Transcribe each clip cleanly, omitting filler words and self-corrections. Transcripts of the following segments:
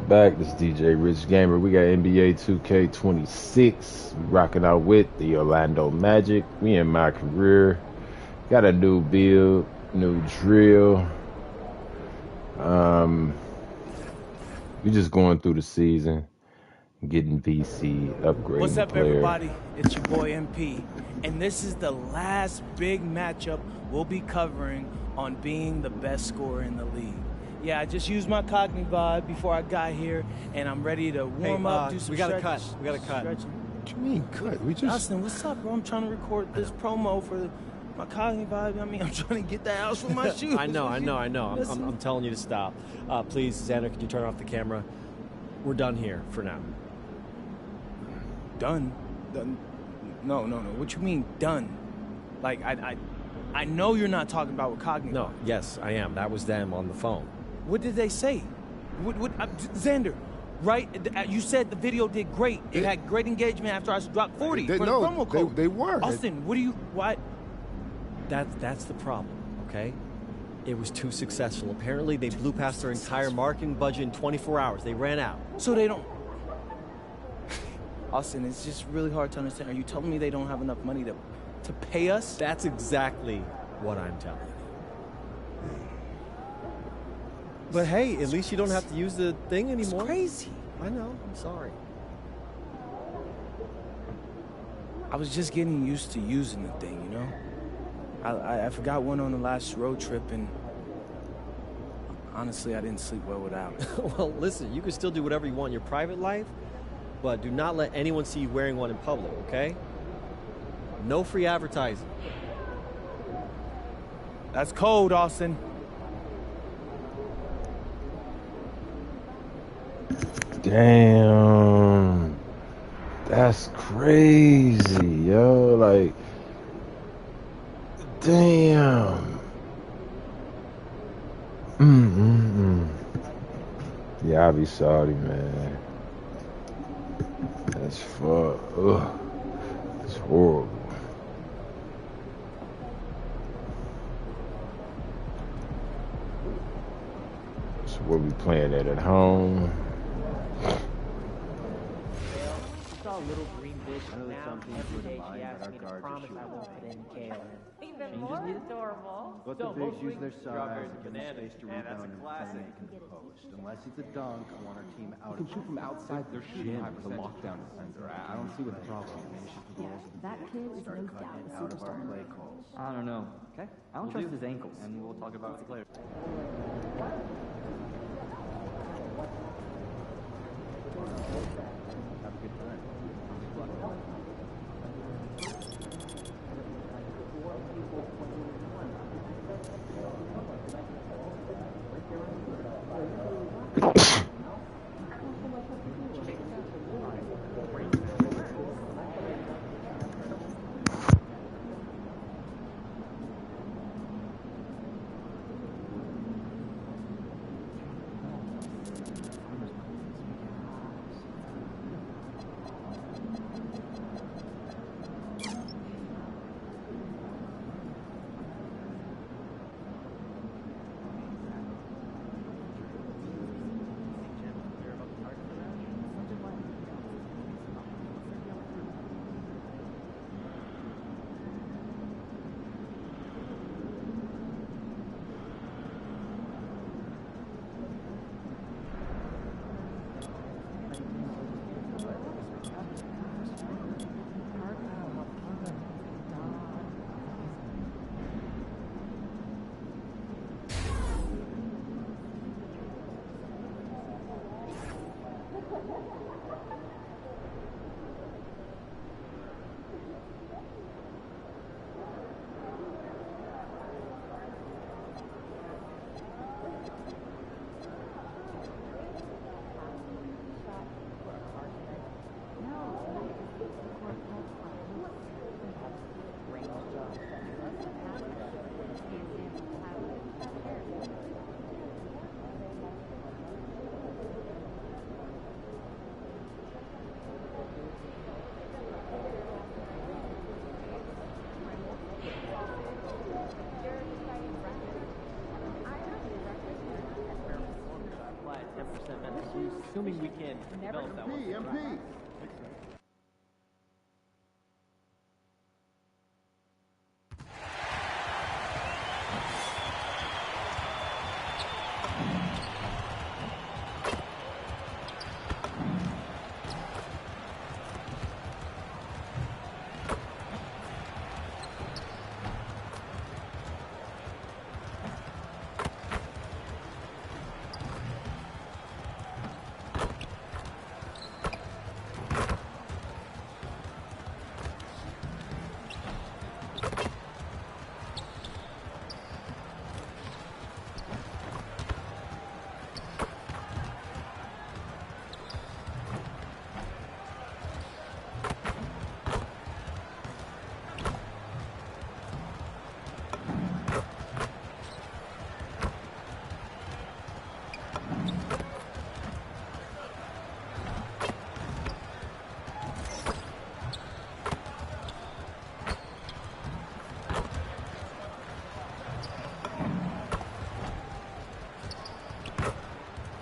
back. This is DJ Rich Gamer. We got NBA 2K26. We rocking out with the Orlando Magic. We in my career. Got a new build, new drill. We just going through the season, getting VC, upgrading. What's up, player. everybody? It's your boy MP, and this is the last big matchup we'll be covering on being the best scorer in the league. Yeah, I just used my Cognivibe before I got here, and I'm ready to warm up, do some We got stretch, a cut. We got a cut. stretching. What do you mean cut? We just Justin, what's up, bro? I'm trying to record this promo for my Cognivibe. I mean, I'm trying to get that out from my shoes. I know. Listen. I'm telling you to stop. Please, Xander, can you turn off the camera? We're done here for now. Done? No. What you mean done? Like, I know you're not talking about with Cognivibe. No, yes, I am. That was them on the phone. What did they say? Xander, right? You said the video did great. It had great engagement after I dropped 40 for the promo code. They were. Austin, what? That's the problem, okay? It was too successful. Apparently, they blew past their entire marketing budget in 24 hours. They ran out. So they don't... Austin, it's just really hard to understand. Are you telling me they don't have enough money to pay us? That's exactly what I'm telling you. But hey, at least you don't have to use the thing anymore. It's crazy. I know. I'm sorry. I was just getting used to using the thing, you know? I forgot one on the last road trip, and honestly, I didn't sleep well without it. Well, listen, you can still do whatever you want in your private life, but do not let anyone see you wearing one in public, okay? No free advertising. That's cold, Austin. Damn. That's crazy, yo. Like, damn. Yeah, I be sorry, man. That's fuck. Ugh. It's horrible. So what we playing at home? A little green bitch now. Every day she asks me to promise I won't put any kale in. Even more adorable. Let the bigs use their size and give them space to rebound and defend and post. Unless it's a dunk, I want our team out. You can shoot from outside their shin with a lockdown defender. I don't see what the problem is. That kid is no doubt a Out of our superstar. play calls. I don't know. Okay. I don't trust his ankles. And we'll talk about it later. Have a good time. assuming we can develop that one.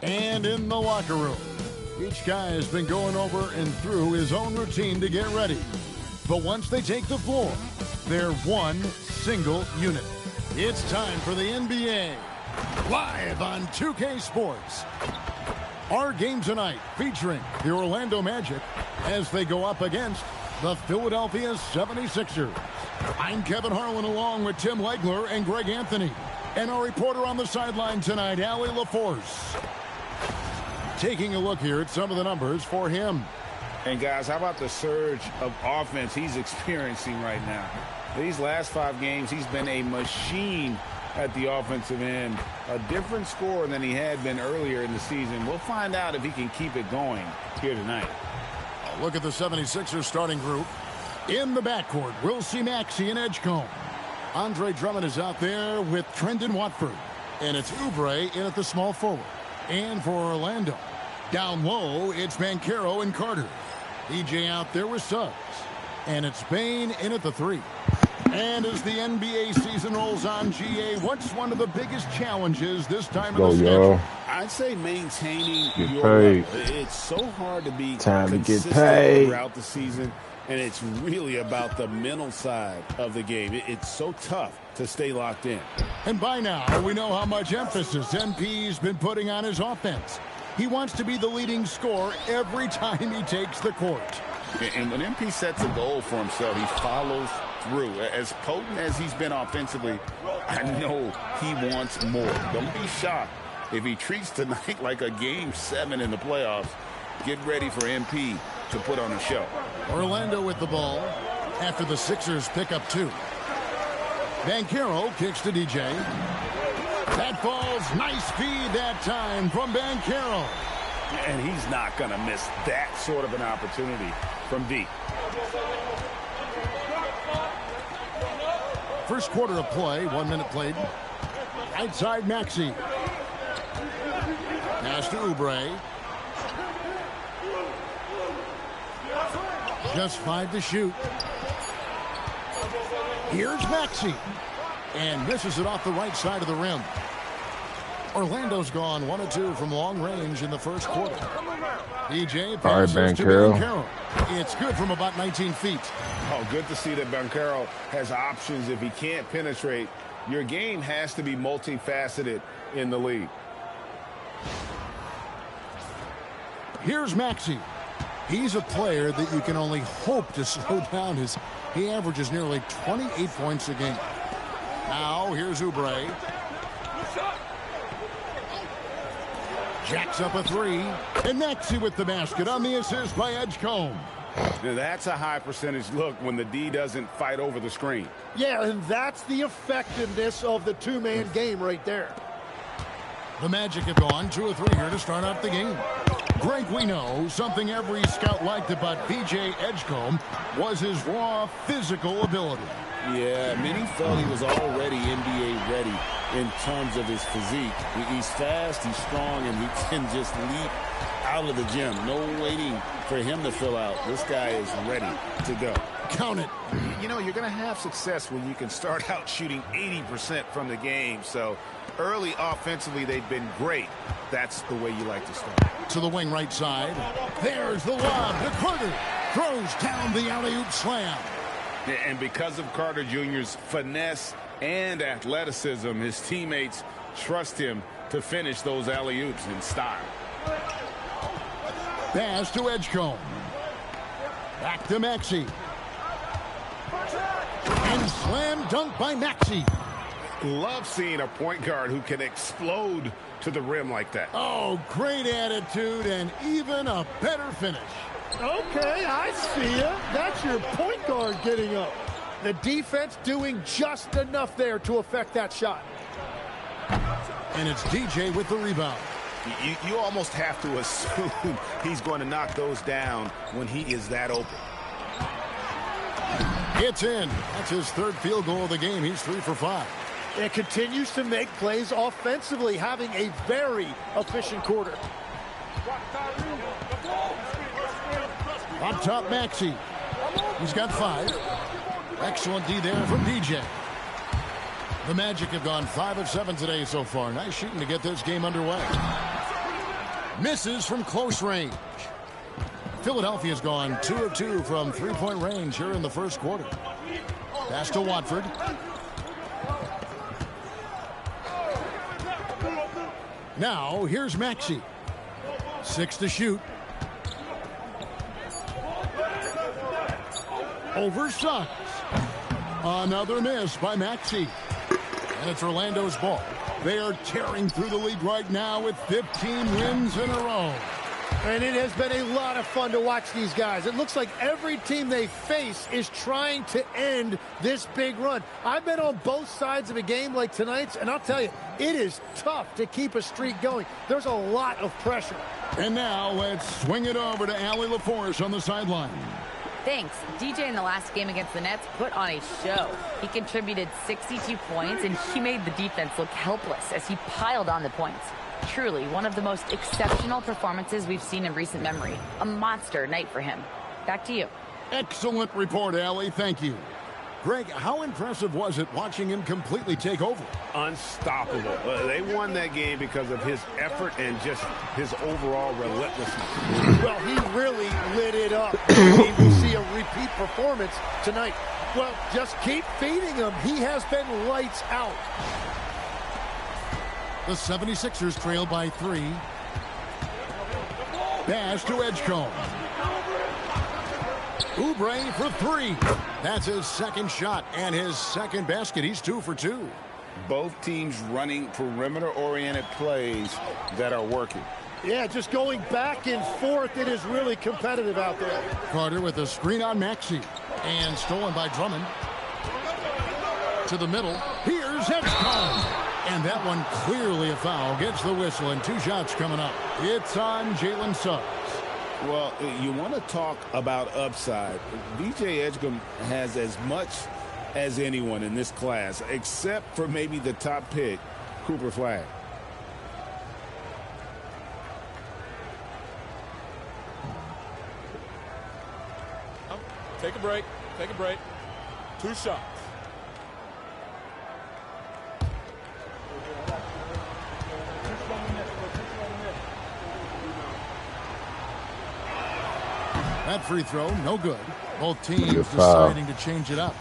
And in the locker room, each guy has been going over and through his own routine to get ready. But once they take the floor, they're one single unit. It's time for the NBA, live on 2K Sports. Our game tonight featuring the Orlando Magic as they go up against the Philadelphia 76ers. I'm Kevin Harlan along with Tim Legler and Greg Anthony. And our reporter on the sideline tonight, Allie LaForce. Taking a look here at some of the numbers for him. And guys, how about the surge of offense he's experiencing right now? These last 5 games, he's been a machine at the offensive end. A different score than he had been earlier in the season. We'll find out if he can keep it going here tonight. A look at the 76ers starting group. In the backcourt, we'll see Maxey and Edgecombe. Andre Drummond is out there with Trendon Watford. And it's Oubre in at the small forward. And for Orlando, down low, it's Banchero and Carter. EJ out there with Suggs. And it's Bane in at the 3. And as the NBA season rolls on, GA, what's one of the biggest challenges this time of the schedule? I'd say maintaining get your paid. level. It's so hard to be Time to get consistent paid throughout the season, and it's really about the mental side of the game. It's so tough to stay locked in. And by now, we know how much emphasis MP's been putting on his offense. He wants to be the leading scorer every time he takes the court. And when MP sets a goal for himself, he follows through. As potent as he's been offensively, I know he wants more. Don't be shocked if he treats tonight like a Game 7 in the playoffs. Get ready for MP to put on a show. Orlando with the ball after the Sixers pick up 2. Banchero kicks to DJ. That falls. Nice feed that time from Banchero. And he's not going to miss that sort of an opportunity from deep. First quarter of play, 1 minute played. Outside Maxey. Pass to Oubre. Just 5 to shoot. Here's Maxey. And misses it off the right side of the rim. Orlando's gone 1 of 2 from long range in the first quarter. DJ passes to Banchero. It's good from about 19 feet. Oh, good to see that Banchero has options if he can't penetrate. Your game has to be multifaceted in the league. Here's Maxey. He's a player that you can only hope to slow down as he averages nearly 28 points a game. Now, here's Oubre. Jacks up a 3. And Maxey with the basket on the assist by Edgecombe. Now that's a high percentage look when the D doesn't fight over the screen. Yeah, and that's the effectiveness of the two-man game right there. The Magic have gone 2 of 3 here to start out the game. Greg, we know something every scout liked about PJ Edgecombe was his raw physical ability. Yeah, many felt he was already NBA ready in terms of his physique. He's fast, he's strong, and he can just leap out of the gym. No waiting for him to fill out. This guy is ready to go. Count it. You know, you're going to have success when you can start out shooting 80% from the game. So early offensively, they've been great. That's the way you like to start. To the wing right side. There's the lob to Carter. Throws down the alley-oop slam. And because of Carter Jr.'s finesse and athleticism, his teammates trust him to finish those alley-oops in style. Pass to Edgecombe. Back to Maxey. And slam dunk by Maxey. Love seeing a point guard who can explode to the rim like that. Oh, great attitude and even a better finish. Okay, I see ya. That's your point guard getting up. The defense doing just enough there to affect that shot. And it's DJ with the rebound. You almost have to assume he's going to knock those down when he is that open. It's in. That's his third field goal of the game. He's 3 for 5. It continues to make plays offensively, having a very efficient quarter. Up top, Maxey. He's got 5. Excellent D there from DJ. The Magic have gone 5 of 7 today so far. Nice shooting to get this game underway. Misses from close range. Philadelphia's gone 2 of 2 from three-point range here in the first quarter. Pass to Watford. Now, here's Maxey. 6 to shoot. Over Suggs. Another miss by Maxey. And it's Orlando's ball. They are tearing through the league right now with 15 wins in a row. And it has been a lot of fun to watch these guys. It looks like every team they face is trying to end this big run. I've been on both sides of a game like tonight's, and I'll tell you, it is tough to keep a streak going. There's a lot of pressure. And now let's swing it over to Allie LaForce on the sideline. Thanks. DJ in the last game against the Nets put on a show. He contributed 62 points, and he made the defense look helpless as he piled on the points. Truly, one of the most exceptional performances we've seen in recent memory. A monster night for him. Back to you. Excellent report, Allie. Thank you. Greg, how impressive was it watching him completely take over? Unstoppable. They won that game because of his effort and just his overall relentlessness. Well, he really lit it up. We will see a repeat performance tonight. Well, just keep feeding him. He has been lights out. The 76ers trail by 3. Pass to Edgecombe. Oubre for 3. That's his second shot and his second basket. He's 2 for 2. Both teams running perimeter-oriented plays that are working. Yeah, just going back and forth. It is really competitive out there. Carter with a screen on Maxey. And stolen by Drummond. To the middle. Here's Edgecombe. And that one clearly a foul. Gets the whistle and 2 shots coming up. It's on Jalen Suggs. Well, you want to talk about upside. DJ Edgecombe has as much as anyone in this class, except for maybe the top pick, Cooper Flagg. Take a break. Take a break. 2 shots. That free throw, no good. Both teams deciding to change it up.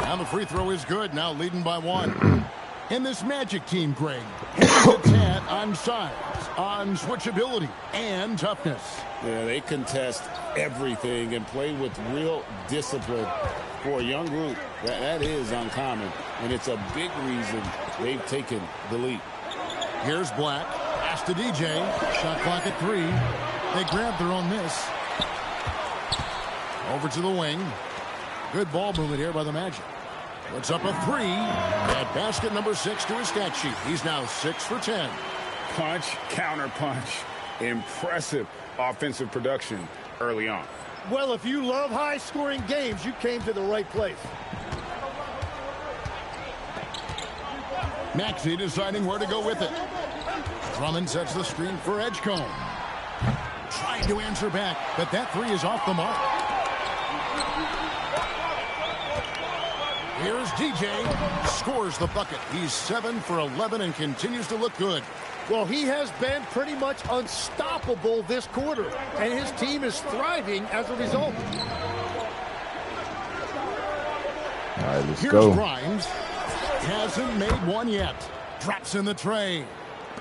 Now the free throw is good, now leading by 1. And this Magic team, Greg, has its hat on size, on switchability, and toughness. Yeah, they contest everything and play with real discipline. For a young group, that is uncommon, and it's a big reason they've taken the lead. Here's Black. Pass to DJ. Shot clock at 3. They grab their own miss. Over to the wing. Good ball movement here by the Magic. Puts up a 3. At basket number 6 to his stat sheet. He's now 6 for 10. punch, counter punch. Impressive offensive production early on. Well, if you love high-scoring games, you came to the right place. Maxey deciding where to go with it. Drummond sets the screen for Edgecombe. Trying to answer back, but that three is off the mark. Here's DJ. Scores the bucket. He's 7 for 11 and continues to look good. Well, he has been pretty much unstoppable this quarter, and his team is thriving as a result. All right, let's Here's go. Grimes. Hasn't made one yet. Drops in the tray.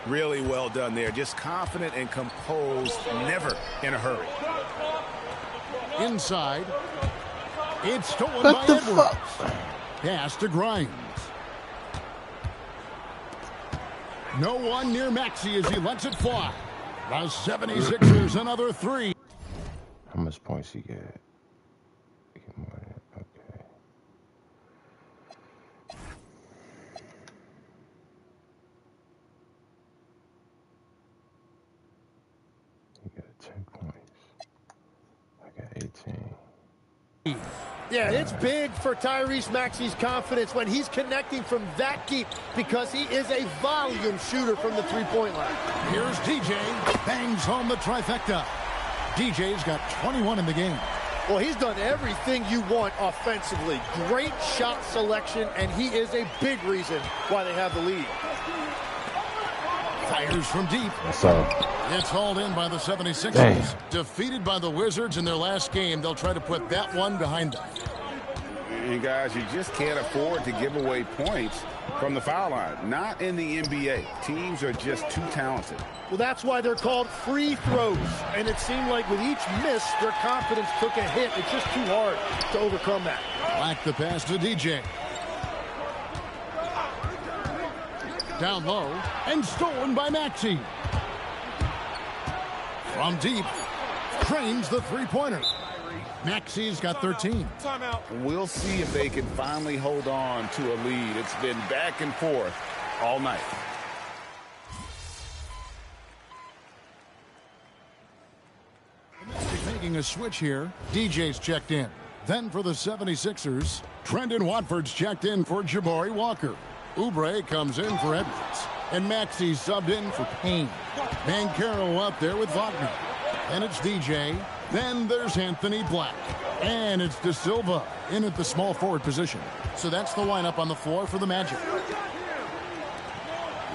Really well done there. Just confident and composed, never in a hurry. Inside. It's stolen by Edwards. Pass to Grimes. No one near Maxey as he lets it fly. The 76ers another three. How much points he got? Okay. He got 10 points. I got 18. Yeah, it's big for Tyrese Maxey's confidence when he's connecting from that deep because he is a volume shooter from the three-point line. Here's DJ. Bangs home the trifecta. DJ's got 21 in the game. Well, he's done everything you want offensively. Great shot selection, and he is a big reason why they have the lead. Fires from deep. That's all. It's hauled in by the 76ers. Dang. Defeated by the Wizards in their last game, they'll try to put that one behind them. And guys, you just can't afford to give away points from the foul line. Not in the NBA. Teams are just too talented. Well, that's why they're called free throws. And it seemed like with each miss, their confidence took a hit. It's just too hard to overcome that. Black the pass to DJ. Down low and stolen by Maxey. From deep, trains the three-pointer. Maxey's got 13. Timeout. We'll see if they can finally hold on to a lead. It's been back and forth all night. Making a switch here. DJ's checked in. Then for the 76ers, Trendon Watford's checked in for Jabari Walker. Oubre comes in for Edwards. And Maxey subbed in for Payne. Banchero up there with Wagner. And it's DJ. Then there's Anthony Black. And it's De Silva in at the small forward position. So that's the lineup on the floor for the Magic.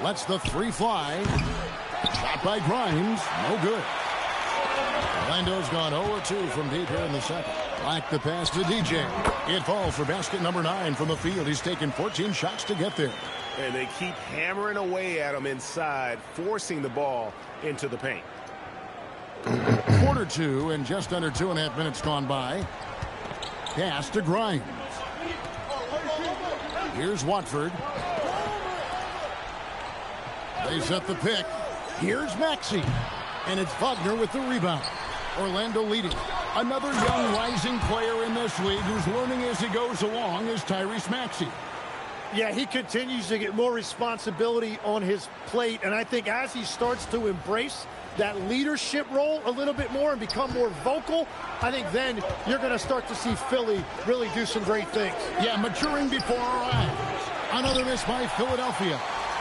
Lets the three fly. Shot by Grimes. No good. Orlando's gone 0-2 from deep here in the second. Black the pass to DJ. It falls for basket number 9 from the field. He's taken 14 shots to get there. And they keep hammering away at him inside, forcing the ball into the paint. Quarter 2 and just under 2.5 minutes gone by. Pass to Grimes. Here's Watford. They set the pick. Here's Maxey. And it's Wagner with the rebound. Orlando leading. Another young rising player in this league who's learning as he goes along is Tyrese Maxey. Yeah, he continues to get more responsibility on his plate, and I think as he starts to embrace that leadership role a little bit more and become more vocal, I think then you're going to start to see Philly really do some great things. Yeah, maturing before our eyes. Another miss by Philadelphia.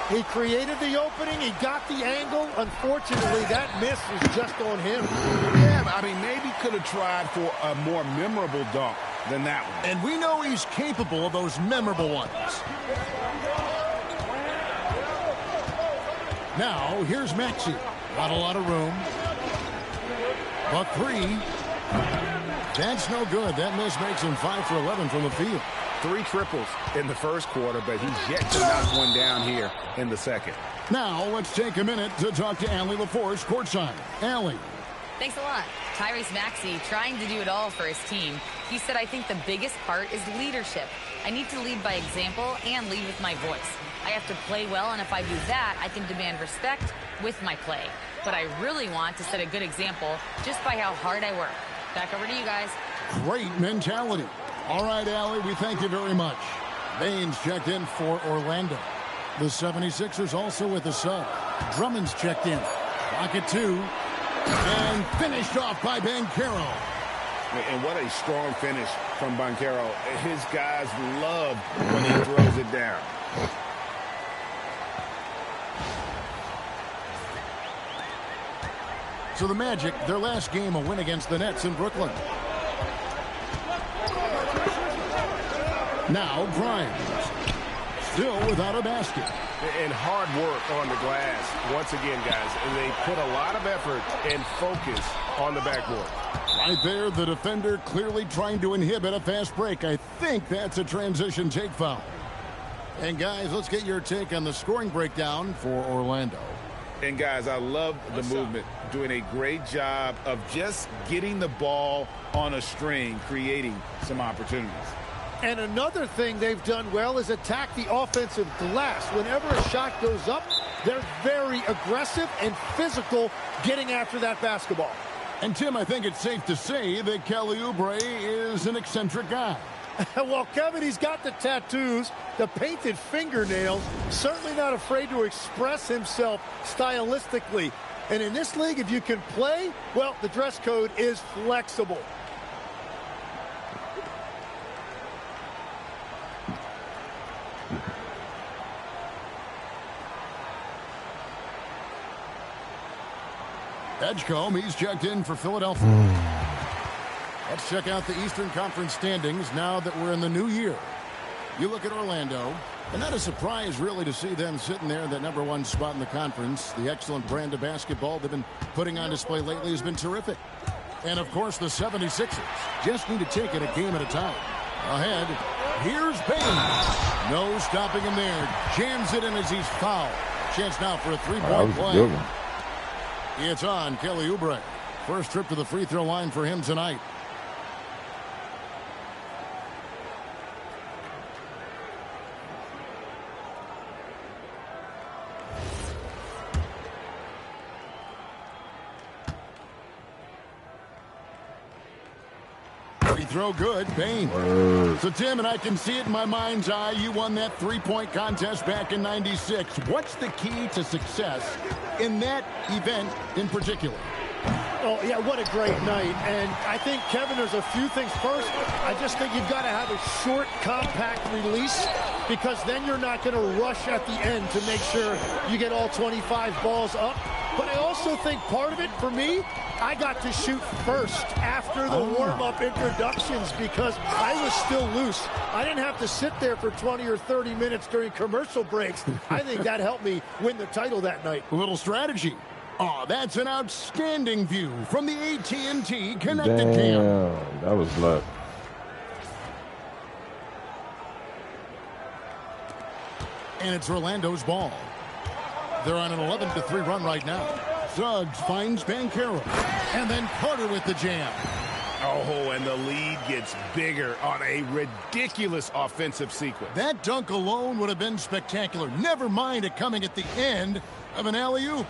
He created the opening. He got the angle. Unfortunately, that miss was just on him. Yeah, I mean, maybe could have tried for a more memorable dunk than that one. And we know he's capable of those memorable ones. Now, here's Maxey. Not a lot of room. But 3. That's no good. That miss makes him 5 for 11 from the field. 3 triples in the first quarter, but he's yet to knock one down here in the second. Now, let's take a minute to talk to Allie LaForce courtside. Allie. Thanks a lot. Tyrese Maxey trying to do it all for his team. He said, I think the biggest part is leadership. I need to lead by example and lead with my voice. I have to play well, and if I do that, I can demand respect with my play. But I really want to set a good example just by how hard I work. Back over to you guys. Great mentality. All right, Allie, we thank you very much. Baines checked in for Orlando. The 76ers also with a sub. Drummond's checked in. Clock at 2. And finished off by Banchero. And what a strong finish from Banchero. His guys love when he throws it down. So the Magic, their last game, a win against the Nets in Brooklyn. Now Grimes, still without a basket. And hard work on the glass. Once again, guys, they put a lot of effort and focus on the backboard. Right there, the defender clearly trying to inhibit a fast break. I think that's a transition take foul. And guys, let's get your take on the scoring breakdown for Orlando. And guys, I love the movement. Doing a great job of just getting the ball on a string, creating some opportunities. And another thing they've done well is attack the offensive glass. Whenever a shot goes up, they're very aggressive and physical getting after that basketball. And Tim, I think it's safe to say that Kelly Oubre is an eccentric guy. Well, Kevin, he's got the tattoos, the painted fingernails, certainly not afraid to express himself stylistically. And in this league, if you can play, well, the dress code is flexible. Edgecombe, he's checked in for Philadelphia. Let's check out the Eastern Conference standings now that we're in the new year. You look at Orlando, and not a surprise really to see them sitting there in that #1 spot in the conference. The excellent brand of basketball they've been putting on display lately has been terrific. And of course the 76ers just need to take it a game at a time. Ahead, here's Bain. No stopping him there. Jams it in as he's fouled. Chance now for a three-point play. It's on Kelly Oubre. First trip to the free throw line for him tonight. Free throw good. Bain. So Tim, and I can see it in my mind's eye, you won that three-point contest back in '96. What's the key to success in that event in particular? Oh, yeah, what a great night. And I think, Kevin, there's a few things. First, I just think you've got to have a short, compact release, because then you're not going to rush at the end to make sure you get all 25 balls up. But I also think part of it, for me, I got to shoot first after the warm-up introductions because I was still loose. I didn't have to sit there for 20 or 30 minutes during commercial breaks. I think that helped me win the title that night. A little strategy. Oh, that's an outstanding view from the AT&T Connected Cam. That was luck. And it's Orlando's ball. They're on an 11-3 run right now. Suggs finds Banchero. And then Carter with the jam. Oh, and the lead gets bigger on a ridiculous offensive sequence. That dunk alone would have been spectacular. Never mind it coming at the end of an alley-oop.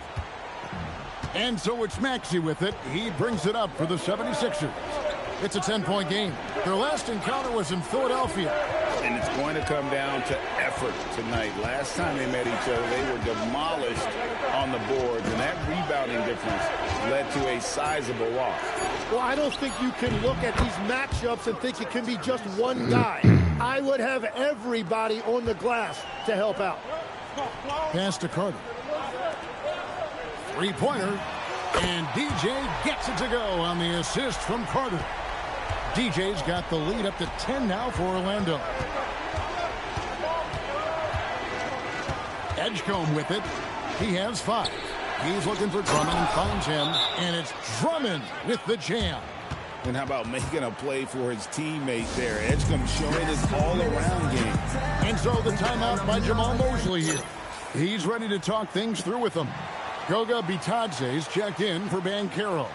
And so it's Maxey with it. He brings it up for the 76ers. It's a 10-point game. Their last encounter was in Philadelphia. And it's going to come down to effort tonight. Last time they met each other, they were demolished on the boards, and that rebounding difference led to a sizable loss. Well, I don't think you can look at these matchups and think it can be just one guy. I would have everybody on the glass to help out. Pass to Carter. Three-pointer, and DJ gets it to go on the assist from Carter. DJ's got the lead up to 10 now for Orlando. Edgecombe with it. He has 5. He's looking for Drummond and finds him, and it's Drummond with the jam. And how about making a play for his teammate there? Edgecombe showing his all-around game. And so the timeout by Jamal Mosley here. He's ready to talk things through with them. Goga Bitadze's checked in for Banchero.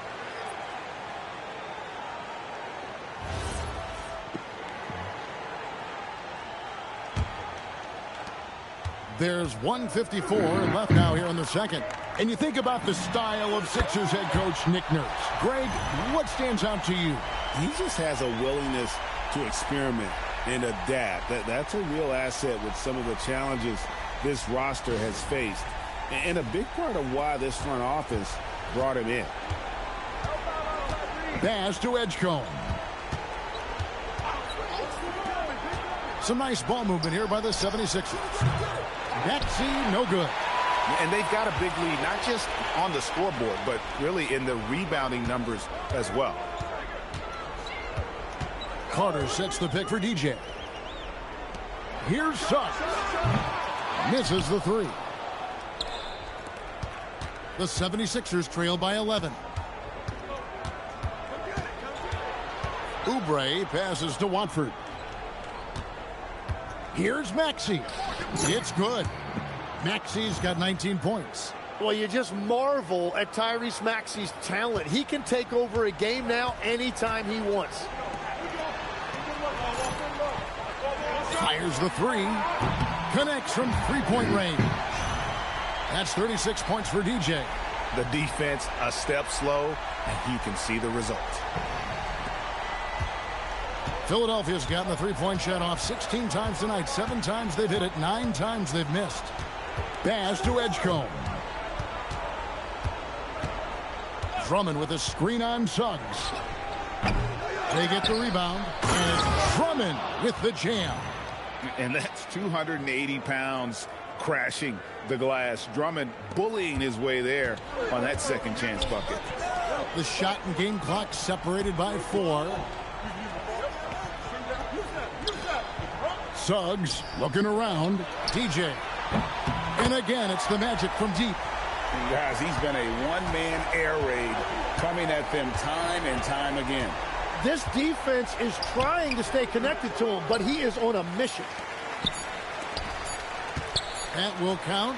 There's 1:54 left now here in the second. And you think about the style of Sixers head coach Nick Nurse. Greg, what stands out to you? He just has a willingness to experiment and adapt. That's a real asset with some of the challenges this roster has faced. And a big part of why this front office brought him in. Pass to Edgecombe. Some nice ball movement here by the 76ers. Maxey, no good. And they've got a big lead, not just on the scoreboard, but really in the rebounding numbers as well. Carter sets the pick for DJ. Here's Suggs. Misses the three. The 76ers trail by 11. Oubre passes to Watford. Here's Maxey. It's good. Maxey's got 19 points. Well, you just marvel at Tyrese Maxey's talent. He can take over a game now anytime he wants. Fires the three. Connects from three-point range. That's 36 points for DJ. The defense a step slow, and you can see the result. Philadelphia's gotten the three-point shot off 16 times tonight. 7 times they've hit it, 9 times they've missed. Pass to Edgecombe. Drummond with a screen on Suggs. They get the rebound, and it's Drummond with the jam. And that's 280 pounds crashing the glass. Drummond bullying his way there on that second chance bucket. The shot and game clock separated by 4. Suggs looking around. DJ. And again, it's the Magic from deep. And guys, he's been a one-man air raid coming at them time and time again. This defense is trying to stay connected to him, but he is on a mission. That will count.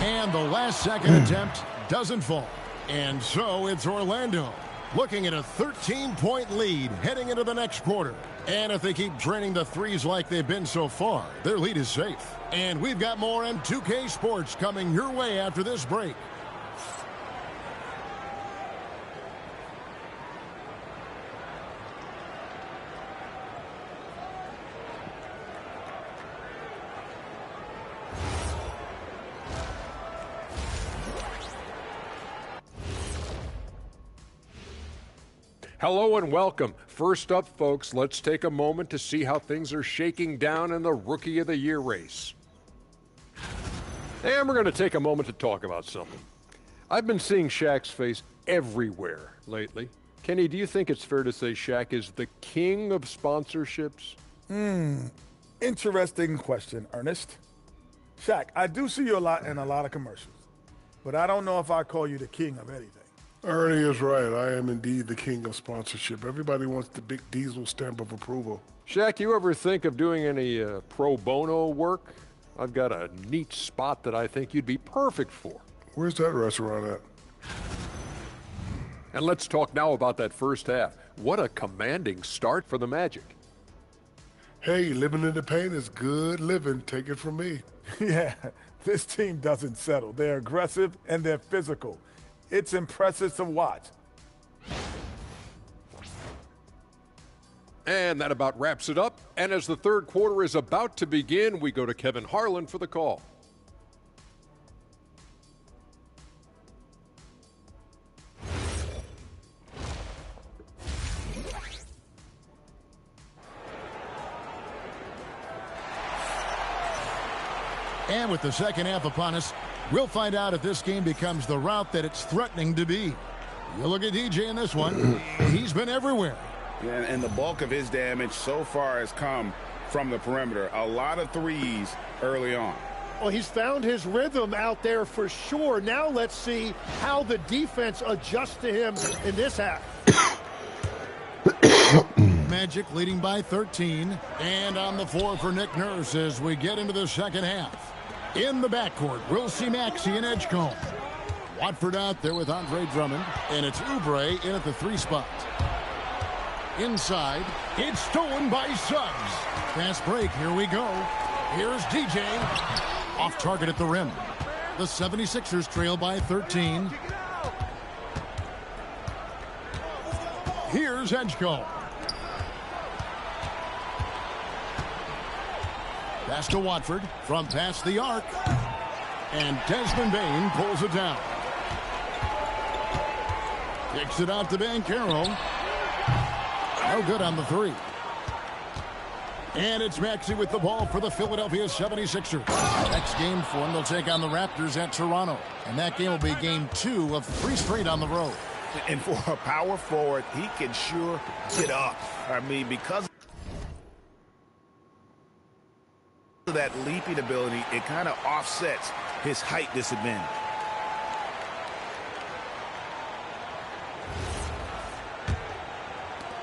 And the last second attempt doesn't fall. And so it's Orlando looking at a 13-point lead heading into the next quarter. And if they keep draining the threes like they've been so far, their lead is safe. And we've got more M2K Sports coming your way after this break. Hello and welcome. First up, folks, let's take a moment to see how things are shaking down in the Rookie of the Year race. And we're going to take a moment to talk about something. I've been seeing Shaq's face everywhere lately. Kenny, do you think it's fair to say Shaq is the king of sponsorships? Interesting question, Ernest. Shaq, I do see you in a lot of commercials, but I don't know if I call you the king of anything. Ernie is right. I am indeed the king of sponsorship. Everybody wants the big Diesel stamp of approval. Shaq, you ever think of doing any pro bono work? I've got a neat spot that I think you'd be perfect for. Where's that restaurant at? And let's talk now about that first half. What a commanding start for the Magic. Hey, living in the paint is good living. Take it from me. Yeah, this team doesn't settle. They're aggressive and they're physical. It's impressive to watch. And that about wraps it up. And as the third quarter is about to begin, we go to Kevin Harlan for the call. And with the second half upon us, we'll find out if this game becomes the route that it's threatening to be. You look at DJ in this one. He's been everywhere. Yeah, and the bulk of his damage so far has come from the perimeter. A lot of threes early on. Well, he's found his rhythm out there for sure. Now let's see how the defense adjusts to him in this half. Magic leading by 13. And on the floor for Nick Nurse as we get into the second half. In the backcourt, we'll see Maxey and Edgecombe. Watford out there with Andre Drummond. And it's Oubre in at the 3 spot. Inside, it's stolen by Suggs. Fast break, here we go. Here's DJ. Off target at the rim. The 76ers trail by 13. Here's Edgecombe. Pass to Watford from past the arc. And Desmond Bane pulls it down. Kicks it out to Banchero. No good on the three. And it's Maxey with the ball for the Philadelphia 76ers. Next game for them, they'll take on the Raptors at Toronto. And that game will be game 2 of 3 straight on the road. And for a power forward, he can sure get up. I mean, because of that leaping ability, it kind of offsets his height disadvantage.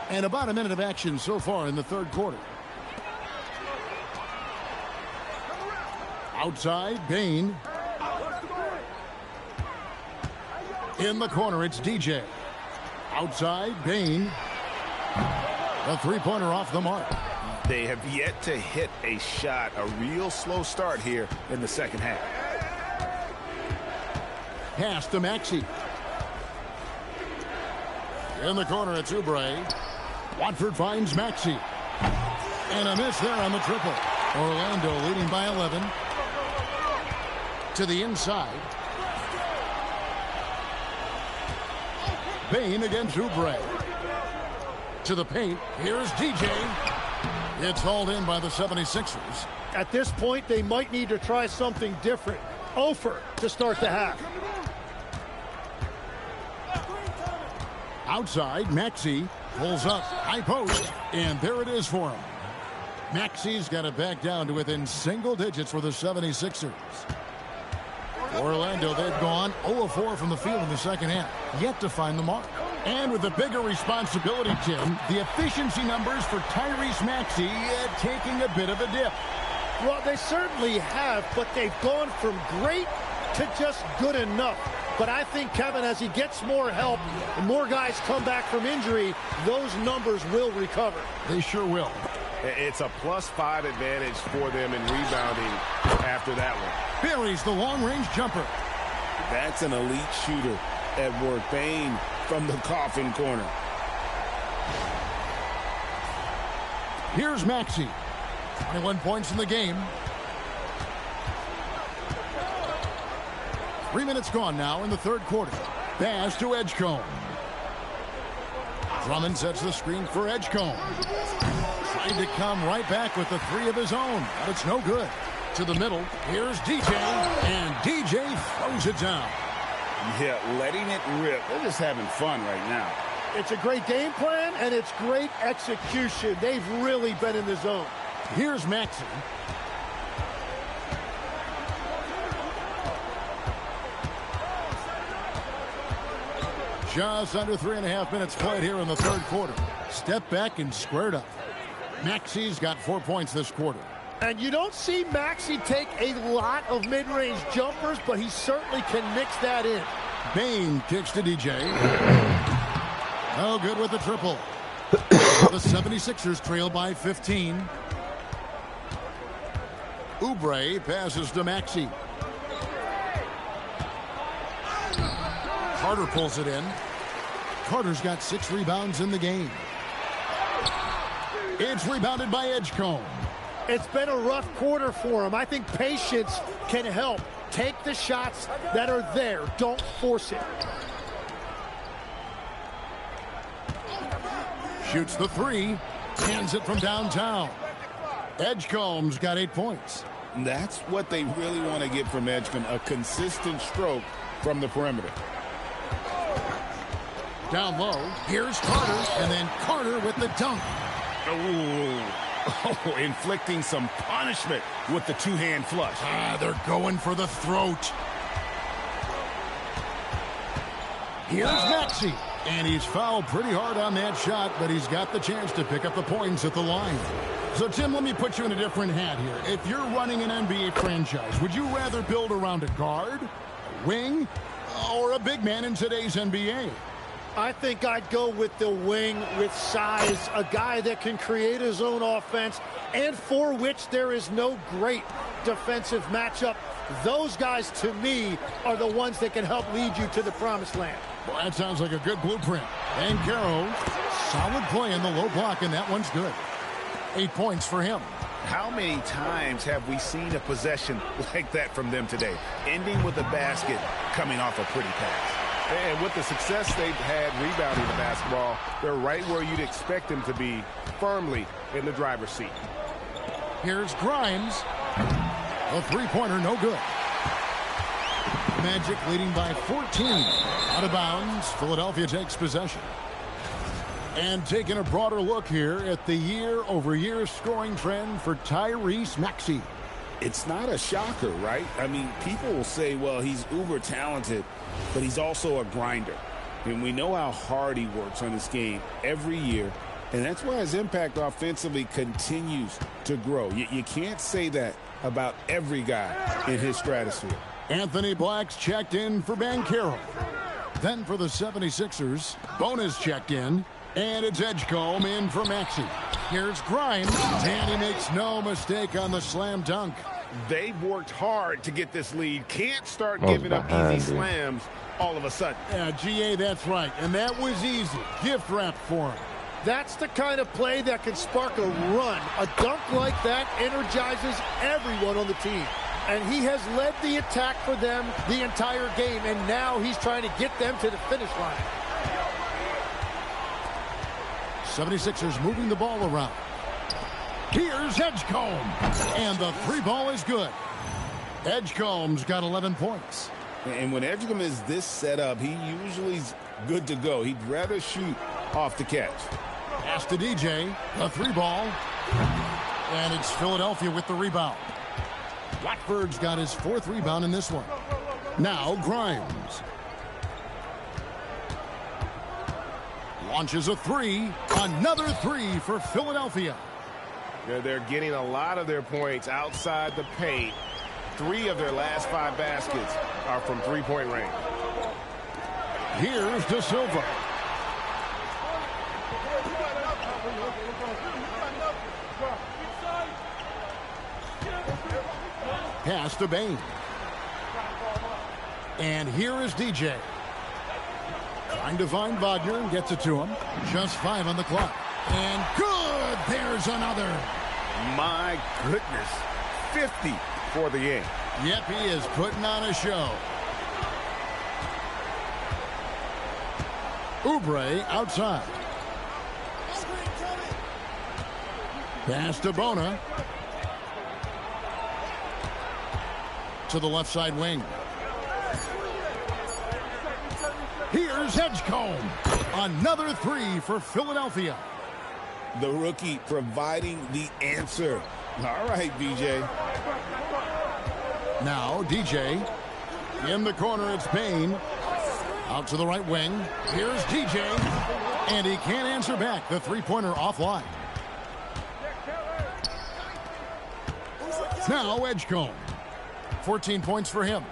And about a minute of action so far in the third quarter. Outside, Bane. In the corner, it's DJ. Outside, Bane. A three-pointer off the mark. They have yet to hit a shot, a real slow start here in the second half. Pass to Maxey. In the corner, it's Oubre. Watford finds Maxey. And a miss there on the triple. Orlando leading by 11. To the inside. Bane against Oubre. To the paint. Here's DJ. It's hauled in by the 76ers. At this point, they might need to try something different. Ofer to start the half. Outside, Maxey pulls up, high post, and there it is for him. Maxey's got it back down to within single digits for the 76ers. Orlando, they've gone 0-4 from the field in the second half, yet to find the mark. And with a bigger responsibility, Tim, the efficiency numbers for Tyrese Maxey taking a bit of a dip. Well, they certainly have, but they've gone from great to just good enough. But I think, Kevin, as he gets more help and more guys come back from injury, those numbers will recover. They sure will. It's a +5 advantage for them in rebounding after that one. Buries the long-range jumper. That's an elite shooter at work. Bane from the coffin corner. Here's Maxey. 21 points in the game. 3 minutes gone now in the third quarter. Pass to Edgecombe. Drummond sets the screen for Edgecombe. Trying to come right back with the three of his own, but it's no good. To the middle, here's DJ, and DJ throws it down. Yeah, letting it rip. They're just having fun right now. It's a great game plan, and it's great execution. They've really been in the zone. Here's Maxey. Just under 3.5 minutes played here in the third quarter. Step back and squared up. Maxey's got 4 points this quarter. And you don't see Maxey take a lot of mid-range jumpers, but he certainly can mix that in. Bane kicks to DJ. No good with the triple. The 76ers trail by 15. Oubre passes to Maxey. Carter pulls it in. Carter's got 6 rebounds in the game. It's rebounded by Edgecombe. It's been a rough quarter for him. I think patience can help. Take the shots that are there. Don't force it. Shoots the three. Hands it from downtown. Edgecombe's got 8 points. That's what they really want to get from Edgecombe, a consistent stroke from the perimeter. Down low, here's Carter, and then Carter with the dunk. Oh, inflicting some punishment with the two-hand flush. They're going for the throat. Here's Maxey, and he's fouled pretty hard on that shot, but he's got the chance to pick up the points at the line. So, Tim, let me put you in a different hat here. If you're running an NBA franchise, would you rather build around a guard, a wing, or a big man in today's NBA? I think I'd go with the wing with size, a guy that can create his own offense and for which there is no great defensive matchup. Those guys, to me, are the ones that can help lead you to the promised land. Well, that sounds like a good blueprint. Banchero, solid play in the low block, and that one's good. 8 points for him. How many times have we seen a possession like that from them today, ending with a basket coming off a pretty pass? And with the success they've had rebounding the basketball, they're right where you'd expect them to be, firmly in the driver's seat. Here's Grimes. A three-pointer, no good. Magic leading by 14. Out of bounds, Philadelphia takes possession. And taking a broader look here at the year-over-year scoring trend for Tyrese Maxey. It's not a shocker, right? I mean, people will say, well, he's uber talented, but he's also a grinder. And we know how hard he works on this game every year. And that's why his impact offensively continues to grow. You can't say that about every guy in his stratosphere. Anthony Black's checked in for Banchero. Then for the 76ers, Bonus checked in. And it's Edgecombe in for Maxey. Here's Grimes, and he makes no mistake on the slam dunk. They've worked hard to get this lead. Can't start giving up easy slams all of a sudden. Yeah, GA, that's right. And that was easy. Gift wrap for him. That's the kind of play that can spark a run. A dunk like that energizes everyone on the team. And he has led the attack for them the entire game, and now he's trying to get them to the finish line. 76ers moving the ball around. Here's Edgecombe. And the three ball is good. Edgecombe's got 11 points. And when Edgecombe is this set up, he usually's good to go. He'd rather shoot off the catch. Pass to DJ. The three ball. And it's Philadelphia with the rebound. Blackbird's got his fourth rebound in this one. Now Grimes. Launches a three. Another three for Philadelphia. Yeah, they're getting a lot of their points outside the paint. 3 of their last 5 baskets are from three-point range. Here's De Silva. Pass to Bane. And here is DJ. Trying to find Wagner and gets it to him. Just 5 on the clock. And good! There's another. My goodness. 50 for the game. Yep, he is putting on a show. Oubre outside. Pass to Bona. To the left side wing. Here's Edgecombe. Another three for Philadelphia. The rookie providing the answer. All right, DJ. Now DJ. In the corner, it's Payne. Out to the right wing. Here's DJ. And he can't answer back. The three-pointer offline. Now Edgecombe. 14 points for him.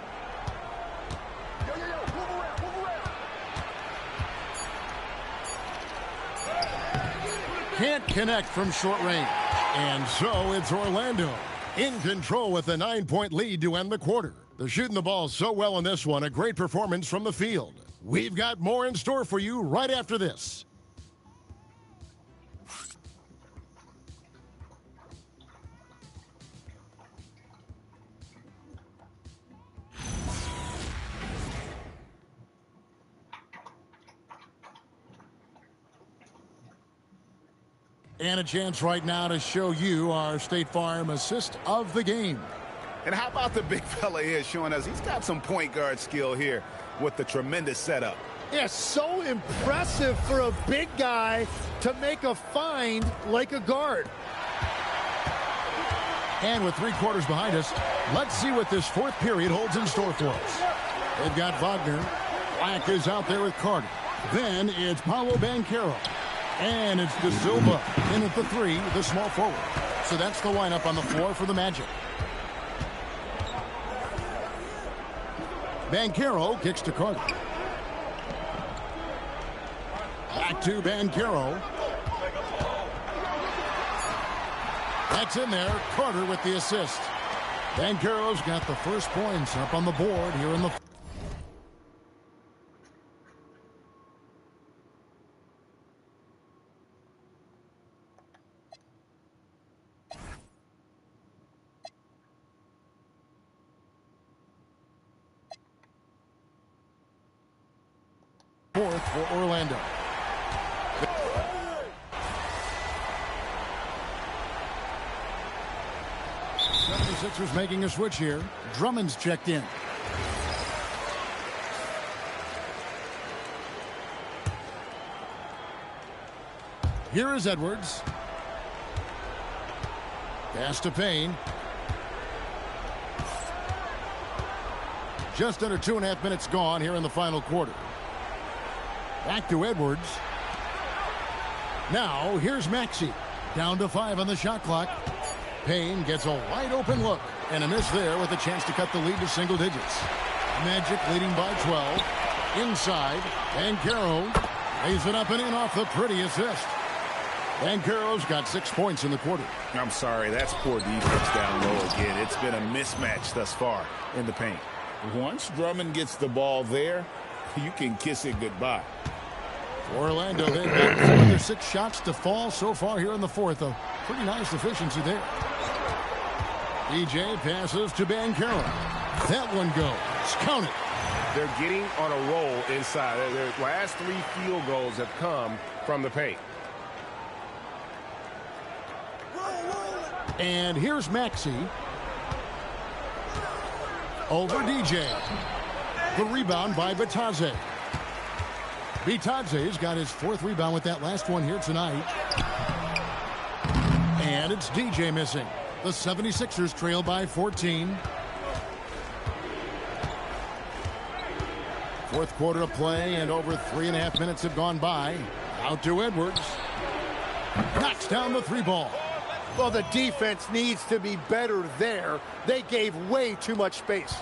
Can't connect from short range. And so it's Orlando in control with a 9-point lead to end the quarter. They're shooting the ball so well in this one. A great performance from the field. We've got more in store for you right after this. And a chance right now to show you our State Farm assist of the game. And how about the big fella here showing us he's got some point guard skill here with the tremendous setup. Yeah, so impressive for a big guy to make a find like a guard. And with 3 quarters behind us, let's see what this fourth period holds in store for us. They've got Wagner. Black is out there with Carter. Then it's Paolo Banchero. And it's De Silva in at the 3, the small forward. So that's the lineup on the floor for the Magic. Banchero kicks to Carter. Back to Banchero. That's in there. Carter with the assist. Banchero's got the first points up on the board here in the... Fourth for Orlando. Sixers making a switch here. Drummond's checked in. Here is Edwards. Pass to Payne. Just under 2.5 minutes gone here in the final quarter. Back to Edwards. Now here's Maxey. Down to 5 on the shot clock. Payne gets a wide open look. And a miss there with a chance to cut the lead to single digits. Magic leading by 12. Inside. Banchero lays it up and in off the pretty assist. Banchero's got 6 points in the quarter. I'm sorry, that's poor defense down low again. It's been a mismatch thus far in the paint. Once Drummond gets the ball there, you can kiss it goodbye. Orlando, they've got 4 of their 6 shots to fall so far here in the fourth. A pretty nice efficiency there. DJ passes to Banchero. That one goes. Count it. They're getting on a roll inside. Their last 3 field goals have come from the paint. And here's Maxey. Over DJ. The rebound by Bitadze. Bitadze's got his 4th rebound with that last one here tonight. And it's DJ missing. The 76ers trail by 14. Fourth quarter of play and over 3.5 minutes have gone by. Out to Edwards. Knocks down the 3 ball. Well, the defense needs to be better there. They gave way too much space.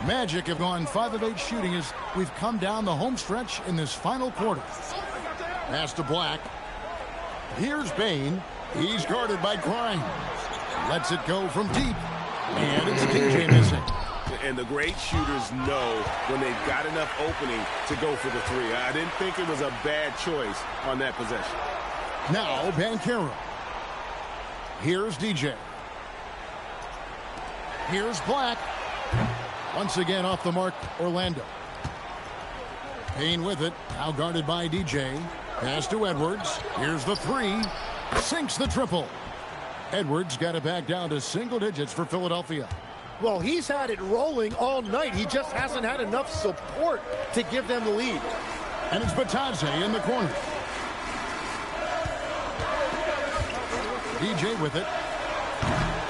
Magic have gone 5 of 8 shooting as we've come down the home stretch in this final quarter. Pass to Black. Here's Payne. He's guarded by Grimes. Lets it go from deep. And it's DJ missing. And the great shooters know when they've got enough opening to go for the 3. I didn't think it was a bad choice on that possession. Now Banchero. Here's DJ. Here's Black. Once again off the mark, Orlando. Payne with it. Now guarded by DJ. Pass to Edwards. Here's the 3. Sinks the triple. Edwards got it back down to single digits for Philadelphia. Well, he's had it rolling all night. He just hasn't had enough support to give them the lead. And it's Bitadze in the corner. DJ with it.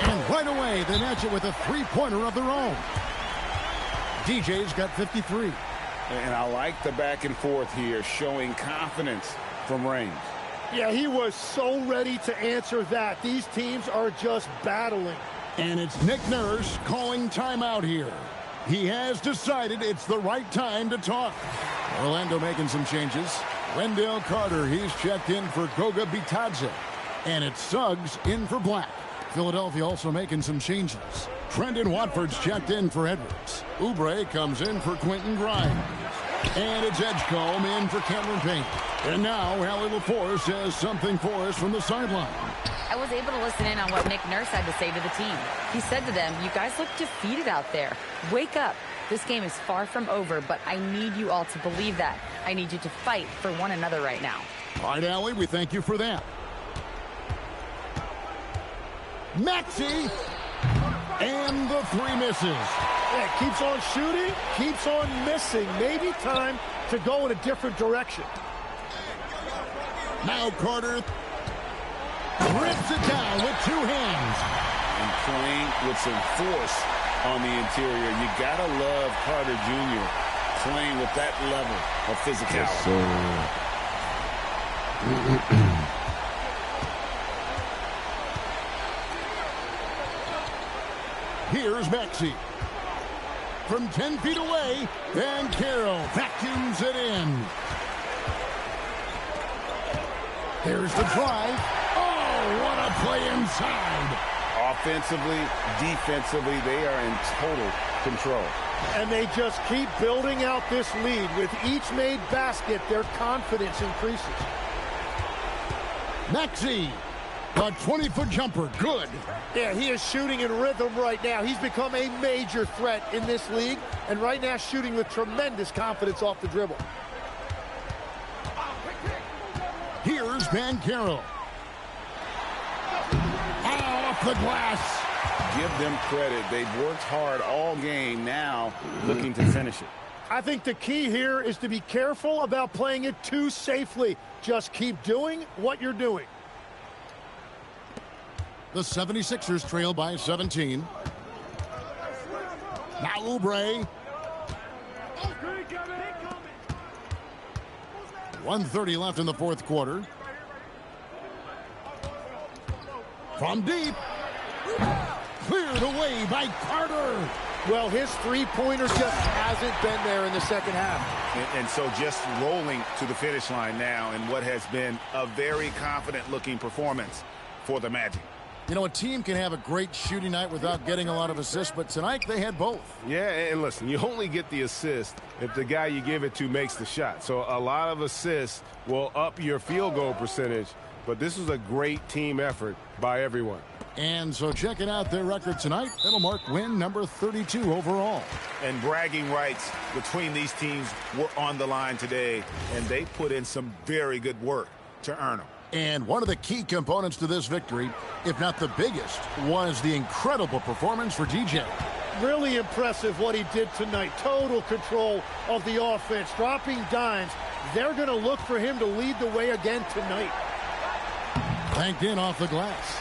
And right away, they match it with a 3-pointer of their own. DJ's got 53. And I like the back and forth here, showing confidence from Reigns. Yeah, he was so ready to answer that. These teams are just battling. And it's Nick Nurse calling timeout here. He has decided it's the right time to talk. Orlando making some changes. Wendell Carter, he's checked in for Goga Bitadze. And it's Suggs in for Black. Philadelphia also making some changes. Trendon Watford's checked in for Edwards. Oubre comes in for Quentin Grimes. And it's Edgecombe in for Cameron Payne. And now Allie LaForce says something for us from the sideline. I was able to listen in on what Nick Nurse had to say to the team. He said to them, "You guys look defeated out there. Wake up. This game is far from over, but I need you all to believe that. I need you to fight for one another right now." All right, Allie, we thank you for that. Maxey. And the 3 misses. Yeah, keeps on shooting, keeps on missing. Maybe time to go in a different direction. Now Carter rips it down with 2 hands. And playing with some force on the interior. You gotta love Carter Jr. playing with that level of physicality. Yes, Here's Maxey. From 10 feet away, Banchero vacuums it in. Here's the drive. Oh, what a play inside. Offensively, defensively, they are in total control. And they just keep building out this lead. With each made basket, their confidence increases. Maxey. A 20-foot jumper, good. Yeah, he is shooting in rhythm right now. He's become a major threat in this league, and right now shooting with tremendous confidence off the dribble. Here's Banchero. Off the glass. Give them credit. They've worked hard all game, now looking to finish it. I think the key here is to be careful about playing it too safely. Just keep doing what you're doing. The 76ers trail by 17. Now Oubre. 1:30 left in the fourth quarter. From deep. Cleared away by Carter. Well, his three-pointer just hasn't been there in the second half. And so just rolling to the finish line now in what has been a very confident-looking performance for the Magic. You know, a team can have a great shooting night without getting a lot of assists, but tonight they had both. Yeah, and listen, you only get the assist if the guy you give it to makes the shot. So a lot of assists will up your field goal percentage, but this was a great team effort by everyone. And so checking out their record tonight, that'll mark win number 32 overall. And bragging rights between these teams were on the line today, and they put in some very good work to earn them. And one of the key components to this victory, if not the biggest, was the incredible performance for DJ. Really impressive what he did tonight. Total control of the offense, dropping dimes. They're going to look for him to lead the way again tonight. Banked in off the glass.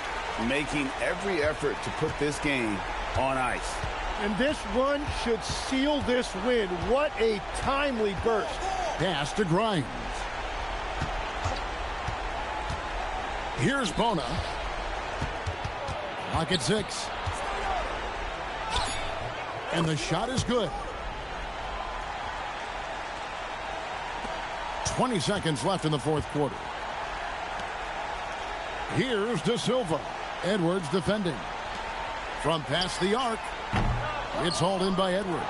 Making every effort to put this game on ice. And this run should seal this win. What a timely burst. Pass to Grimes. Here's Bona. Lock at 6. And the shot is good. 20 seconds left in the fourth quarter. Here's De Silva. Edwards defending. From past the arc. It's hauled in by Edwards.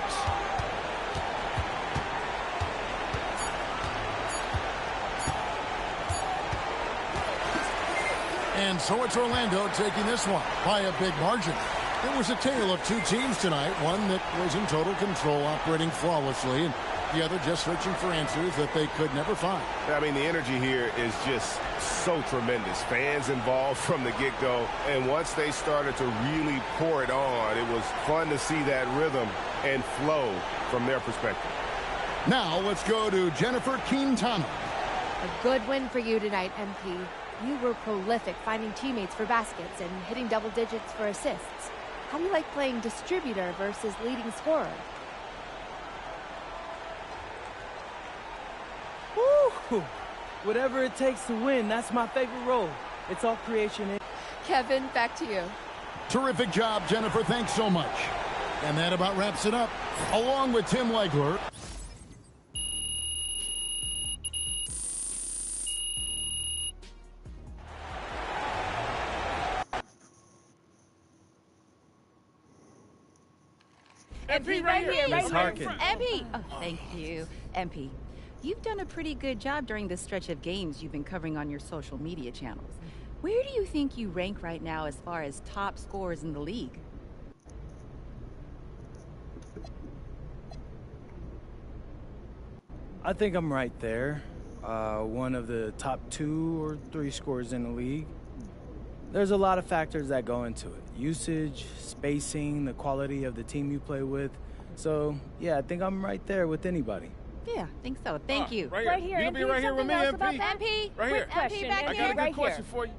And so it's Orlando taking this one by a big margin. It was a tale of two teams tonight. One that was in total control, operating flawlessly, and the other just searching for answers that they could never find. I mean, the energy here is just so tremendous. Fans involved from the get-go, and once they started to really pour it on, it was fun to see that rhythm and flow from their perspective. Now let's go to Jennifer Quintana. A good win for you tonight, MP. You were prolific finding teammates for baskets and hitting double digits for assists. How do you like playing distributor versus leading scorer? Woo! Whatever it takes to win, that's my favorite role. It's all creation. Kevin, back to you. Terrific job, Jennifer. Thanks so much. And that about wraps it up. Along with Tim Legler. MP, right here. MP! Oh, thank you. MP, you've done a pretty good job during this stretch of games you've been covering on your social media channels. Where do you think you rank right now as far as top scorers in the league? I think I'm right there. One of the top 2 or 3 scorers in the league. There's a lot of factors that go into it. Usage, spacing, the quality of the team you play with. So, yeah, I think I'm right there with anybody. Yeah, I think so. Thank you. Right here. You can be right here with me, MP. MP, Right here. MP, back I here. got a good question for you.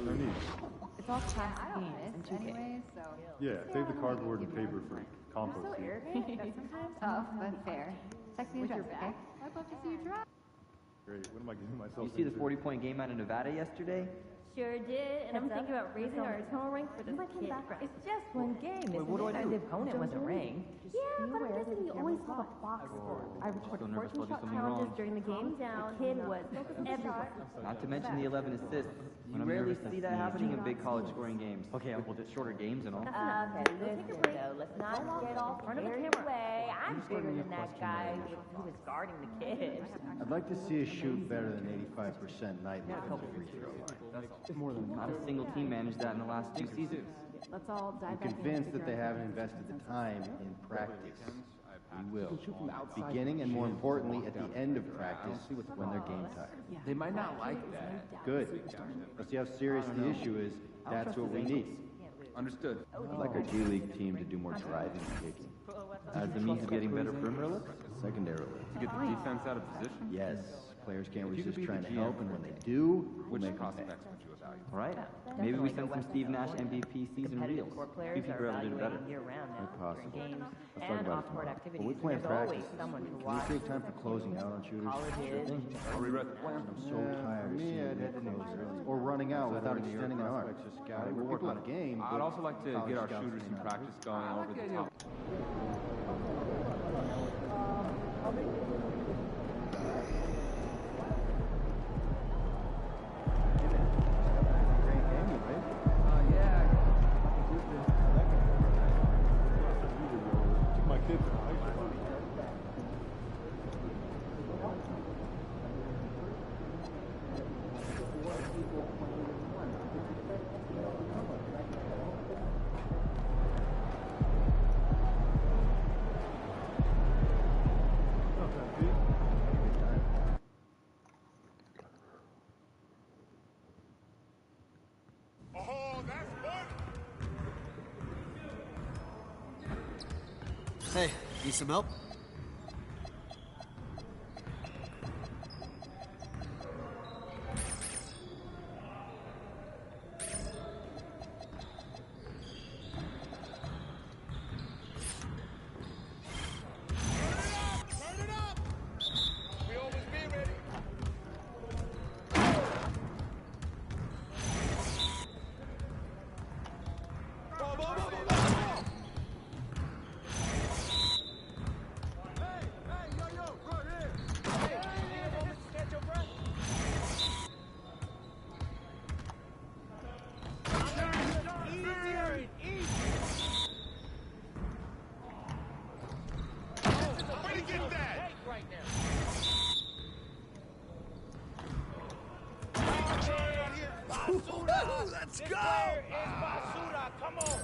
No need. It's all past games and 2K. Yeah, save the cardboard and paper for compost. So irritating that sometimes. Oh, that's fair. Text me address, okay? I'd love to see you try. Great. What am I getting myself You see the into? 40-point game out of Nevada yesterday? Sure did, and I'm thinking about raising our total rank for this kid. It's just one game. Wait, what do I do? The opponent wasn't ranked. Yeah, but I'm guessing you always have a box score. I recorded 14 shot challenges during the game. The kid was everywhere. Not to mention the 11 assists. You rarely see that happening in big college scoring games. Okay, well, just shorter games and all. Okay, listen though, let's not get all carried away. I'm bigger than that guy who was guarding the kid. I'd like to see us shoot better than 85% nightly from the free throw line. More than not a single team managed that in the last 2 seasons. Let's all dive I'm back convinced that they haven't invested the time in practice. We will. Beginning and more importantly, at the end of practice when they're game time. They might not like that. Good. Let's see how serious the issue is. That's what we need. Understood. I'd like our G League team to do more driving and kicking. As a means of getting better perimeter looks? Secondarily. To get the defense out of position? Yes. Players can't resist trying to help, and when they do, Which we'll make them prospects pay. would you evaluate? All right. Maybe we send some Steve Nash MVP season reels. Few people are able to do better. Quite possible. games Let's talk and about it off-court tomorrow. activities. But we plan There's always practice. someone to Can we watch. take time for closing out on shooters? Colleges. I'll rewrite the plan. I'm so tired of seeing them close or running out without extending an arm. We'll work on a game. I'd also like to get our shooters some practice going over the top. My kids in high school. Hey, need some help? Let's go! Basura, come on!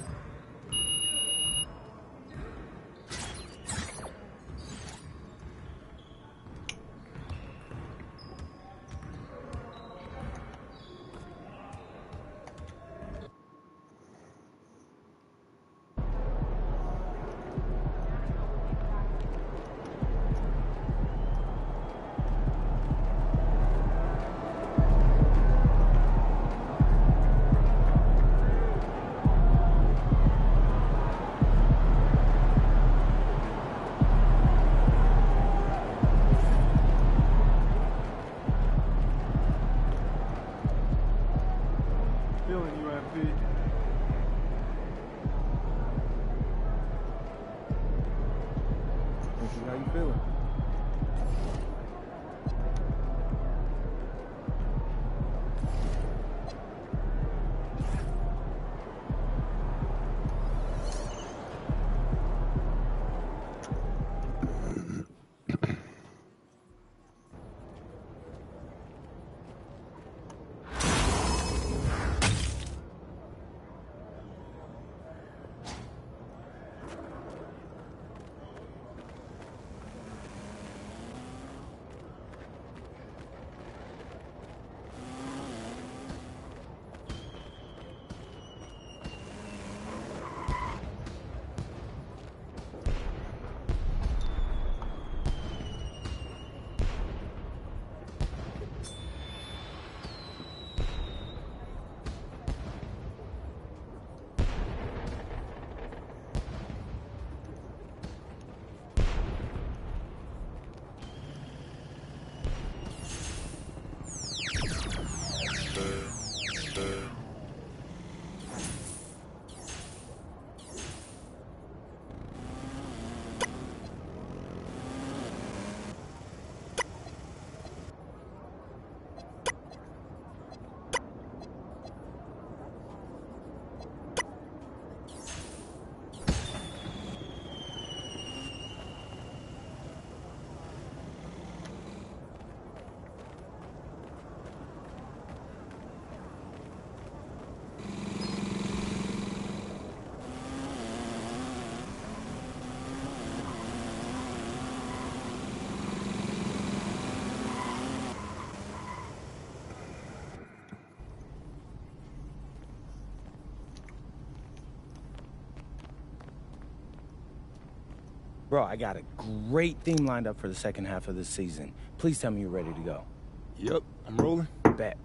Bro, I got a great theme lined up for the second half of the season. Please tell me you're ready to go. Yep, I'm rolling. Bet.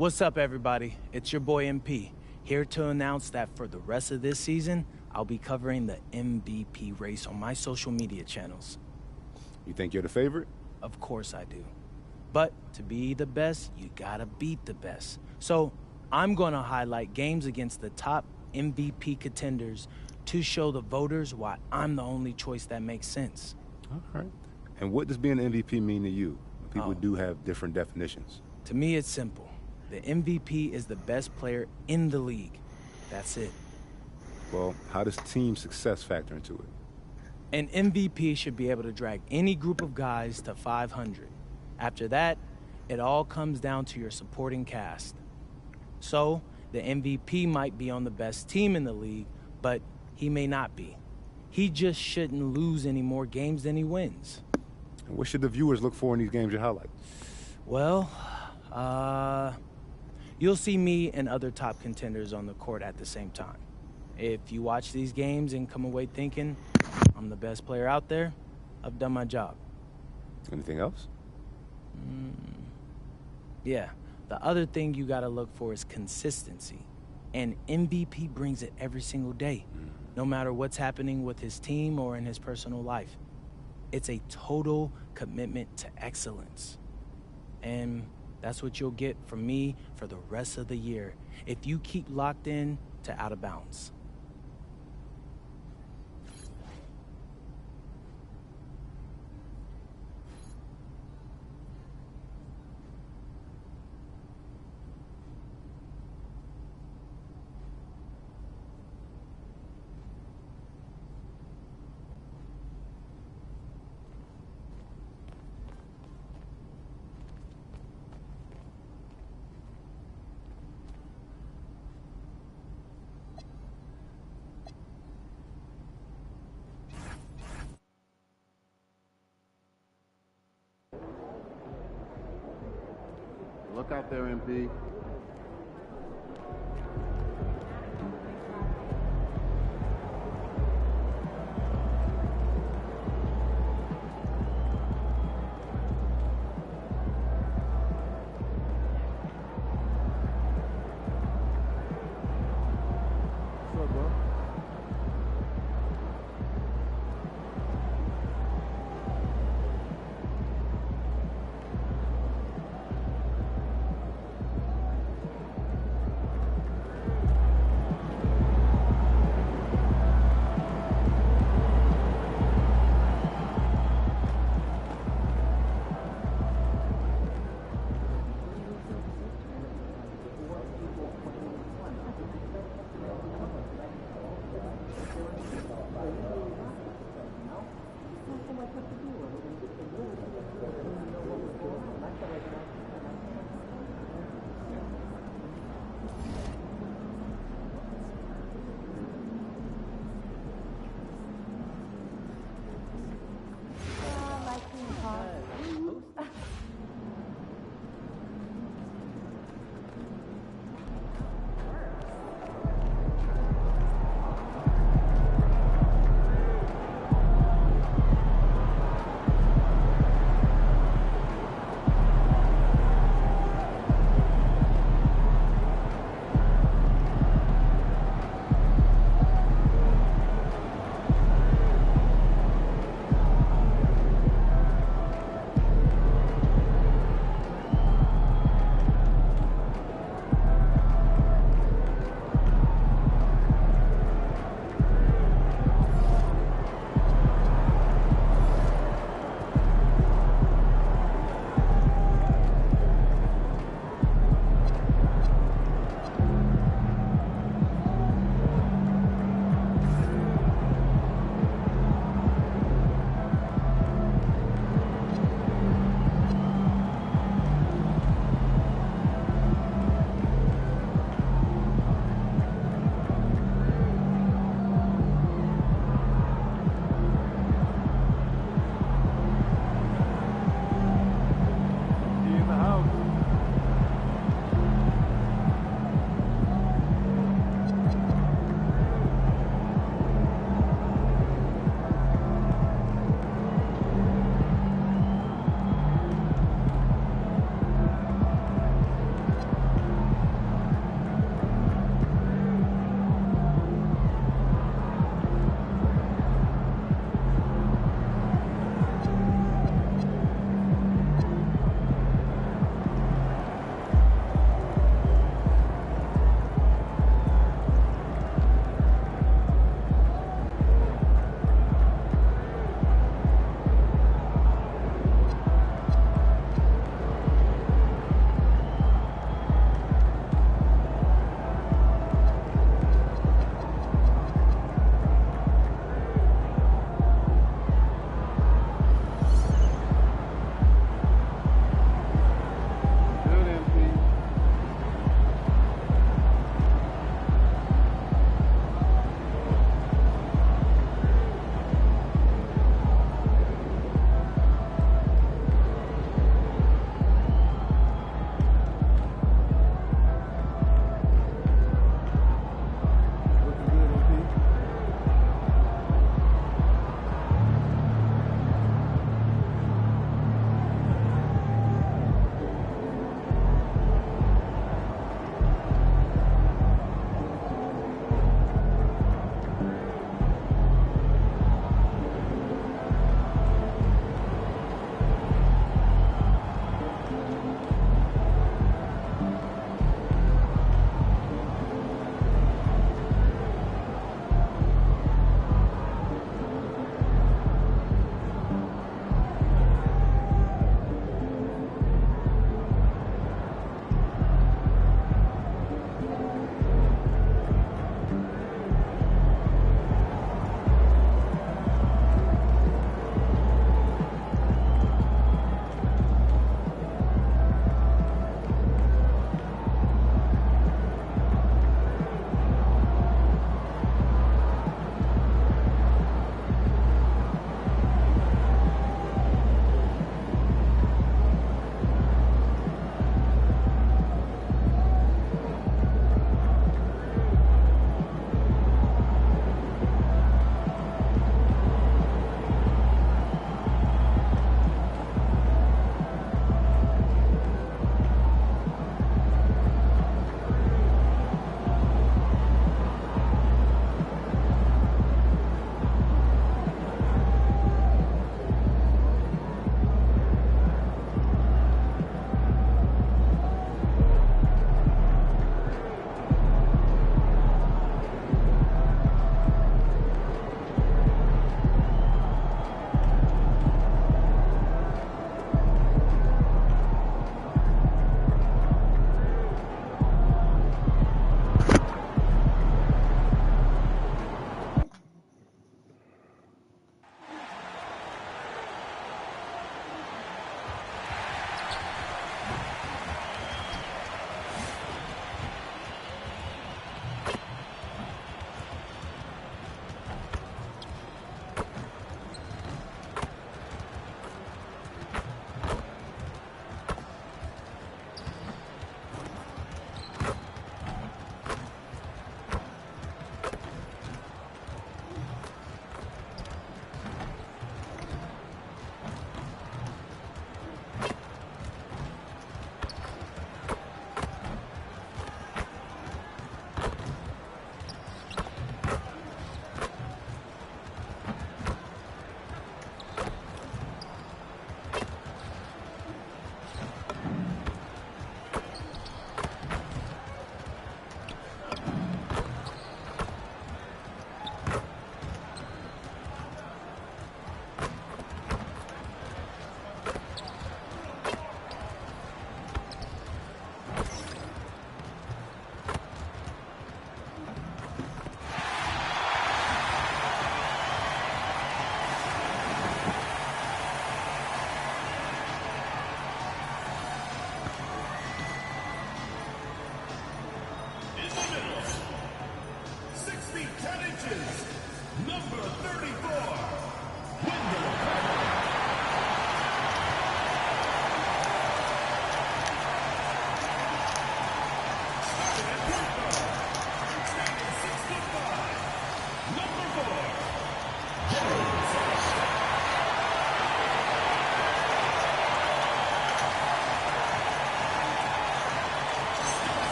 What's up, everybody? It's your boy MP, Here to announce that for the rest of this season, I'll be covering the MVP race on my social media channels. You think you're the favorite? Of course I do. But to be the best, you gotta beat the best. So I'm gonna highlight games against the top MVP contenders to show the voters why I'm the only choice that makes sense. All right. And what does being an MVP mean to you? People do have different definitions. To me, it's simple. The MVP is the best player in the league. That's it. Well, how does team success factor into it? An MVP should be able to drag any group of guys to 500. After that, it all comes down to your supporting cast. So, the MVP might be on the best team in the league, but he may not be. He just shouldn't lose any more games than he wins. And what should the viewers look for in these games you highlight? Well, you'll see me and other top contenders on the court at the same time. If you watch these games and come away thinking I'm the best player out there, I've done my job. Anything else? Yeah, the other thing you gotta look for is consistency. And MVP brings it every single day, no matter what's happening with his team or in his personal life. It's a total commitment to excellence. And that's what you'll get from me for the rest of the year if you keep locked in to Out of Bounds. Look out there, MP.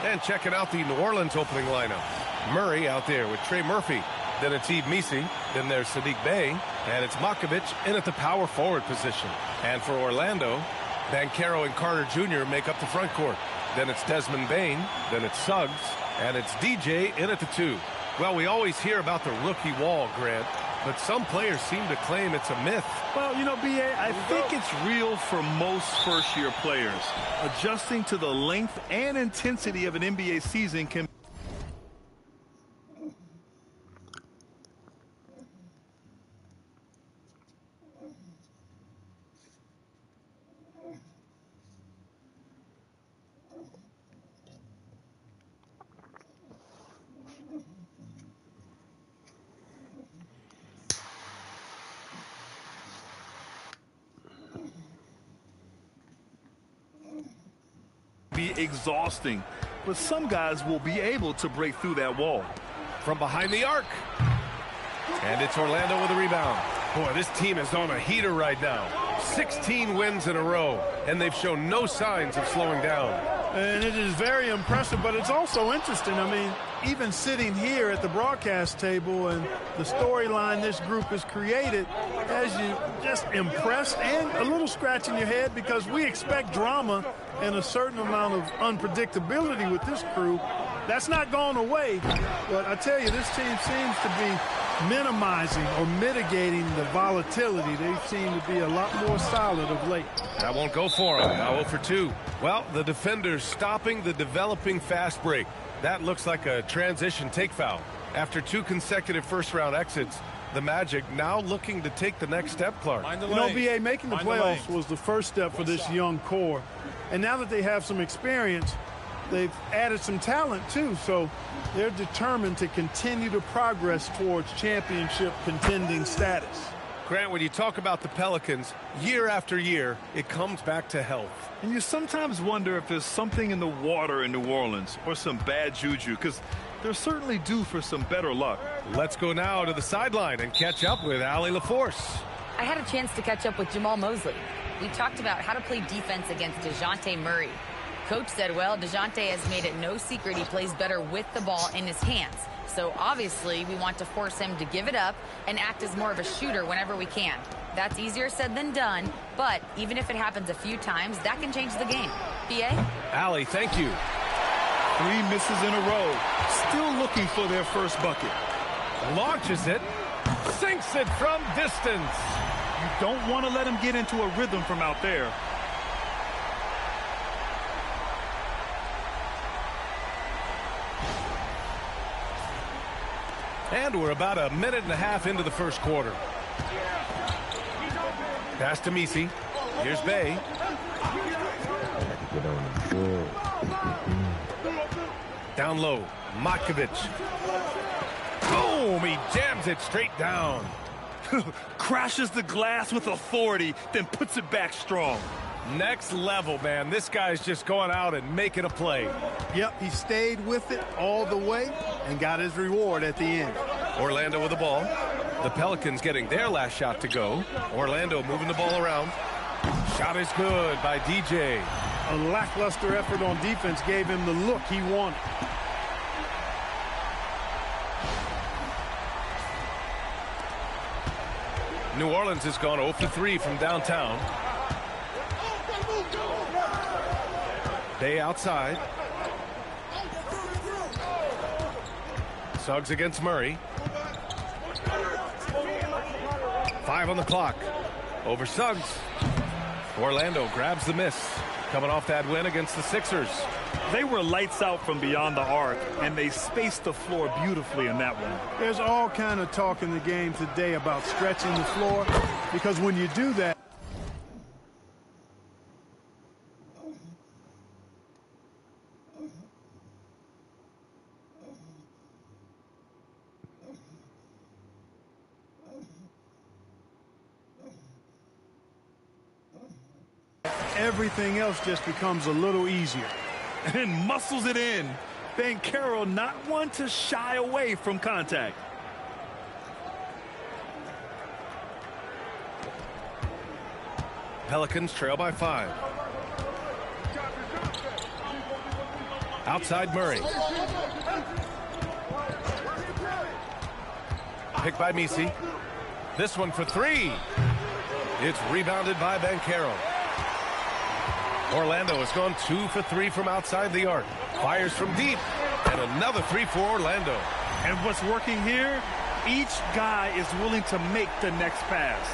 And checking out the New Orleans opening lineup. Murray out there with Trey Murphy. Then it's Yves Missi. Then there's Sadiq Bey. And it's Makovich in at the power forward position. And for Orlando, Banchero and Carter Jr. make up the front court. Then it's Desmond Bane. Then it's Suggs. And it's DJ in at the 2. Well, we always hear about the rookie wall, Grant. But some players seem to claim it's a myth. Well, you know, B.A., I think it's real for most first-year players. Adjusting to the length and intensity of an NBA season can be exhausting, but some guys will be able to break through that wall. From behind the arc. And it's Orlando with a rebound. Boy, this team is on a heater right now. 16 wins in a row, and they've shown no signs of slowing down. And it is very impressive, but it's also interesting. I mean, even sitting here at the broadcast table and the storyline this group has created has you just impressed and a little scratch in your head, because we expect drama and a certain amount of unpredictability with this crew. That's not gone away, but I tell you, this team seems to be minimizing or mitigating the volatility. They seem to be a lot more solid of late. That won't go for them. Now 0 for 2. Well, the defenders stopping the developing fast break. That looks like a transition take foul. After 2 consecutive first-round exits, the Magic now looking to take the next step, Clark. You know, B.A., making the playoffs was the first step for this young core. And now that they have some experience, they've added some talent, too. So they're determined to continue to progress towards championship contending status. Grant, when you talk about the Pelicans, year after year, it comes back to health. And you sometimes wonder if there's something in the water in New Orleans or some bad juju, because they're certainly due for some better luck. Let's go now to the sideline and catch up with Allie LaForce. I had a chance to catch up with Jamal Mosley. We talked about how to play defense against DeJounte Murray. Coach said, well, DeJounte has made it no secret he plays better with the ball in his hands. So obviously we want to force him to give it up and act as more of a shooter whenever we can. That's easier said than done, but even if it happens a few times, that can change the game. B.A.? Allie, thank you. 3 misses in a row. Still looking for their first bucket. Launches it. Sinks it from distance. You don't want to let him get into a rhythm from out there. And we're about a minute and a half into the first quarter. Pass to Missi. Here's Bey. Down low, Makovich. Boom! He jams it straight down. Crashes the glass with authority, then puts it back strong. Next level, man. This guy's just going out and making a play. Yep, he stayed with it all the way and got his reward at the end. Orlando with the ball. The Pelicans getting their last shot to go. Orlando moving the ball around. Shot is good by DJ. A lackluster effort on defense gave him the look he wanted. New Orleans has gone 0 for 3 from downtown. Bey outside. Suggs against Murray. 5 on the clock. Over Suggs. Orlando grabs the miss. Coming off that win against the Sixers. They were lights out from beyond the arc, and they spaced the floor beautifully in that one. There's all kind of talk in the game today about stretching the floor, because when you do that, everything else just becomes a little easier. And muscles it in. Banchero not one to shy away from contact. Pelicans trail by 5. Outside Murray. Picked by Misi. This one for three. It's rebounded by Banchero. Orlando has gone 2 for 3 from outside the arc. Fires from deep. And another three for Orlando. And what's working here? Each guy is willing to make the next pass.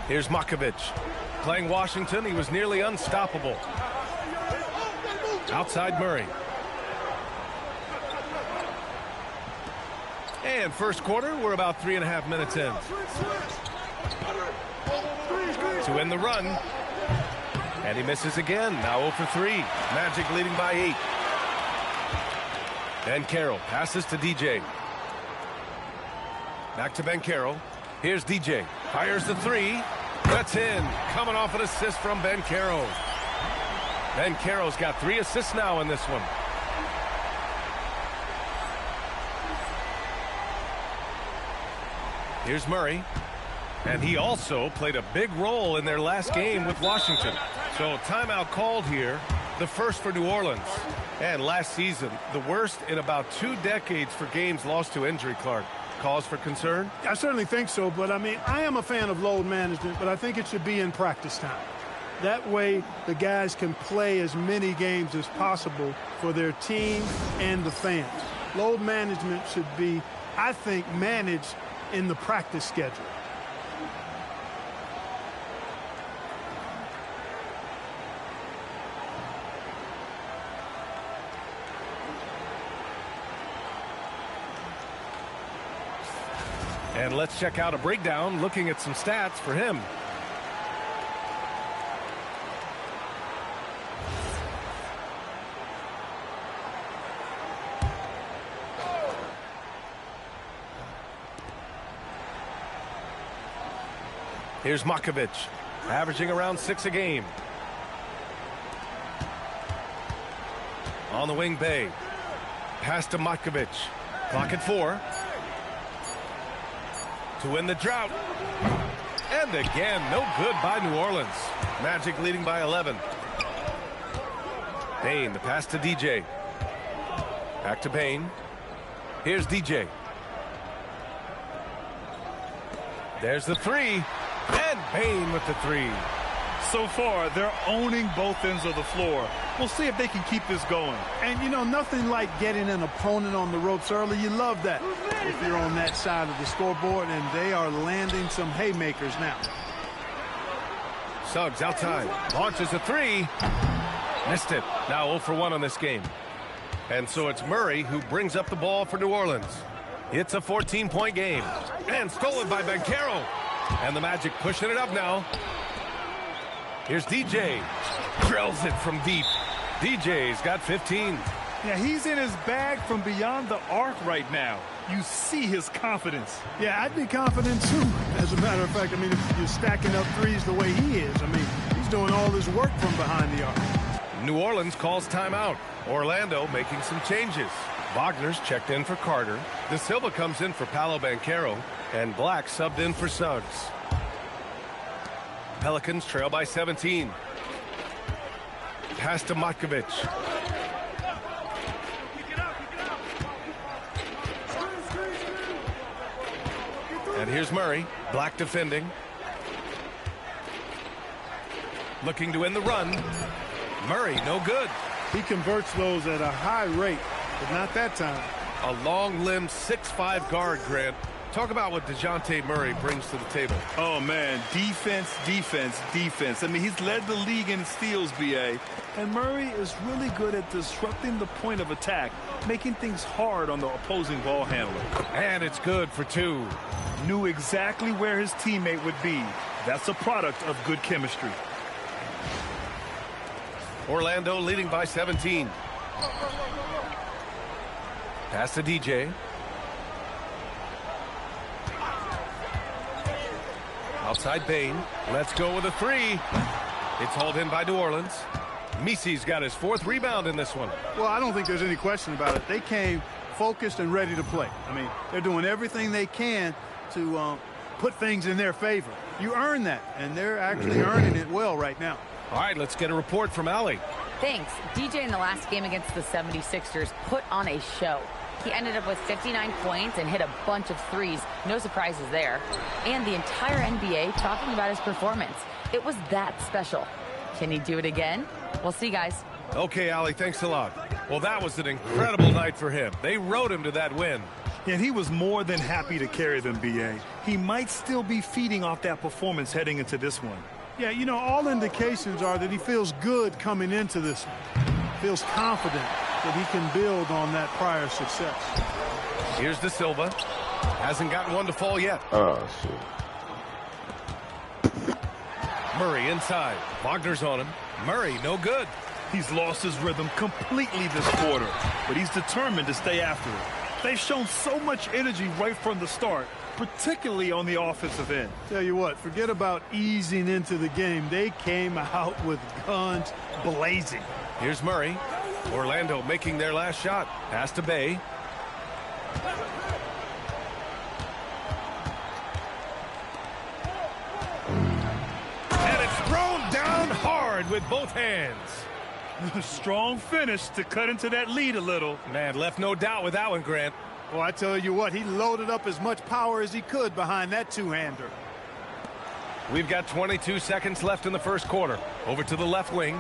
Here's Makovic. Playing Washington, he was nearly unstoppable. Outside Murray. And first quarter, we're about 3.5 minutes in. To end the run. And he misses again. Now 0 for 3. Magic leading by 8. Banchero passes to DJ. Back to Banchero. Here's DJ. Fires the three. That's in. Coming off an assist from Banchero. Banchero's got 3 assists now in this one. Here's Murray. And he also played a big role in their last game with Washington. So timeout called here, the first for New Orleans. And last season, the worst in about 2 decades for games lost to injury, Clark. Cause for concern? I certainly think so, but I mean, I am a fan of load management, but I think it should be in practice time. That way, the guys can play as many games as possible for their team and the fans. Load management should be, I think, managed in the practice schedule. And let's check out a breakdown looking at some stats for him. Here's Makovic, averaging around 6 a game. On the wing, Bay. Pass to Makovic. Clock at 4. To win the drought. And again, no good by New Orleans. Magic leading by 11. Bane, the pass to DJ. Back to Bane. Here's DJ. There's the three. And Bane with the three. So far, they're owning both ends of the floor. We'll see if they can keep this going. And, you know, nothing like getting an opponent on the ropes early. You love that if you're on that side of the scoreboard, and they are landing some haymakers now. Suggs outside. Launches a three. Missed it. Now 0 for 1 on this game. And so it's Murray who brings up the ball for New Orleans. It's a 14-point game. And stolen by Banchero. And the Magic pushing it up now. Here's DJ. Drills it from deep. DJ's got 15. Yeah, he's in his bag from beyond the arc right now. You see his confidence. Yeah, I'd be confident too. As a matter of fact, I mean, if you're stacking up threes the way he is, I mean, he's doing all his work from behind the arc. New Orleans calls timeout. Orlando making some changes. Wagner's checked in for Carter. De Silva comes in for Paolo Banchero. And Black subbed in for Suggs. Pelicans trail by 17. Pass to Makovic. And here's Murray. Black defending. Looking to win the run. Murray, no good. He converts those at a high rate, but not that time. A long-limbed 6'5" guard, Grant. Talk about what DeJounte Murray brings to the table. Oh, man, defense, defense, defense. I mean, he's led the league in steals, B.A. And Murray is really good at disrupting the point of attack, making things hard on the opposing ball handler. And it's good for 2. Knew exactly where his teammate would be. That's a product of good chemistry. Orlando leading by 17. Pass to DJ. Outside Bane. Let's go with a three. It's hauled in by New Orleans. Misi's got his 4th rebound in this one. Well, I don't think there's any question about it. They came focused and ready to play. I mean, they're doing everything they can to put things in their favor. You earn that, and they're actually earning it well right now. All right, let's get a report from Allie. Thanks. DJ in the last game against the 76ers put on a show. He ended up with 59 points and hit a bunch of threes. No surprises there. And the entire NBA talking about his performance. It was that special. Can he do it again? We'll see, guys. Okay, Allie, thanks a lot. Well, that was an incredible night for him. They rode him to that win. And he was more than happy to carry them, B.A. He might still be feeding off that performance heading into this one. Yeah, you know, all indications are that he feels good coming into this one. Feels confident that he can build on that prior success. Here's De Silva. Hasn't gotten one to fall yet. Oh, shit. Murray inside. Wagner's on him. Murray, no good. He's lost his rhythm completely this quarter, but he's determined to stay after it. They've shown so much energy right from the start, particularly on the offensive end. Tell you what, forget about easing into the game. They came out with guns blazing. Here's Murray. Orlando making their last shot. Pass to Bay. And it's thrown down hard with both hands. Strong finish to cut into that lead a little. Man, left no doubt with that one, Grant. Well, I tell you what, he loaded up as much power as he could behind that two-hander. We've got 22 seconds left in the first quarter. Over to the left wing.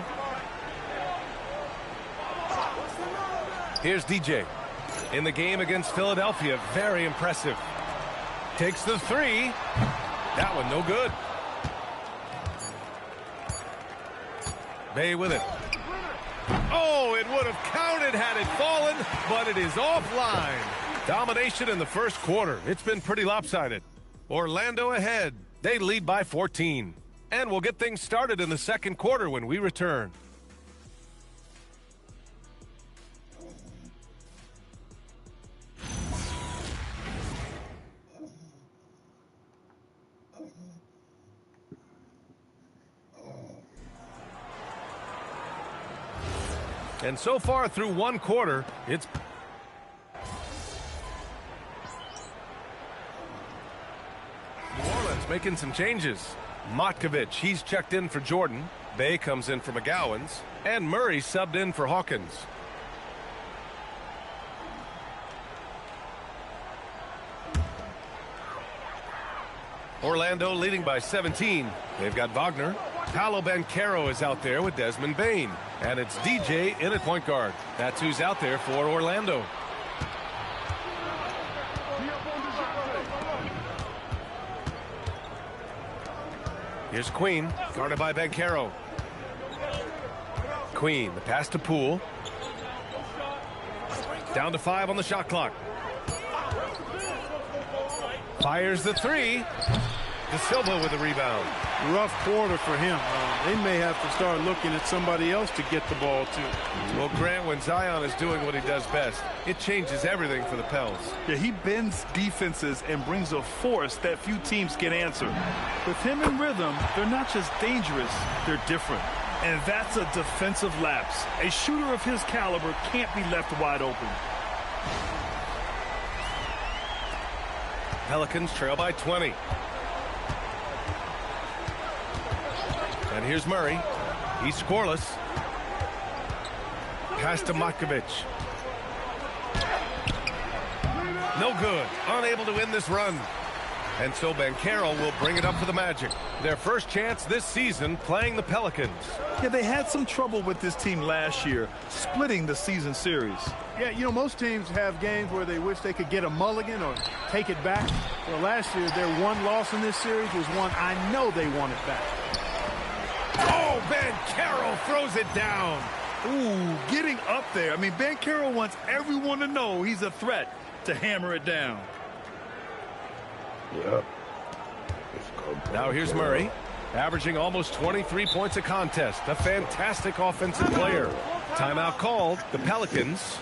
Here's DJ. In the game against Philadelphia, very impressive. Takes the three. That one no good. Bay with it. Oh, it would have counted had it fallen, but it is offline. Domination in the first quarter. It's been pretty lopsided. Orlando ahead. They lead by 14. And we'll get things started in the second quarter when we return. And so far through one quarter, it's New Orleans making some changes. Matkovic, he's checked in for Jordan. Bay comes in for McGowan's. And Murray subbed in for Hawkins. Orlando leading by 17. They've got Wagner. Paolo Banchero is out there with Desmond Bane. And it's DJ in at point guard. That's who's out there for Orlando. Here's Queen, guarded by Banchero. Queen, the pass to Poole. Down to 5 on the shot clock. Fires the three. De Silva with the rebound. Rough quarter for him. They may have to start looking at somebody else to get the ball to. Well, Grant, when Zion is doing what he does best, it changes everything for the Pels. Yeah, he bends defenses and brings a force that few teams can answer. With him in rhythm, they're not just dangerous, they're different. And that's a defensive lapse. A shooter of his caliber can't be left wide open. Pelicans trail by 20. And here's Murray. He's scoreless. Pass to Matkovic. No good. Unable to win this run. And so Banchero will bring it up for the Magic. Their first chance this season playing the Pelicans. Yeah, they had some trouble with this team last year, splitting the season series. Yeah, you know, most teams have games where they wish they could get a mulligan or take it back. Well, last year, their one loss in this series was one I know they wanted back. Oh, Banchero throws it down. Ooh, getting up there. I mean, Banchero wants everyone to know he's a threat to hammer it down. Yep. Now here's Murray, averaging almost 23 points a contest. A fantastic offensive player. Timeout called. The Pelicans.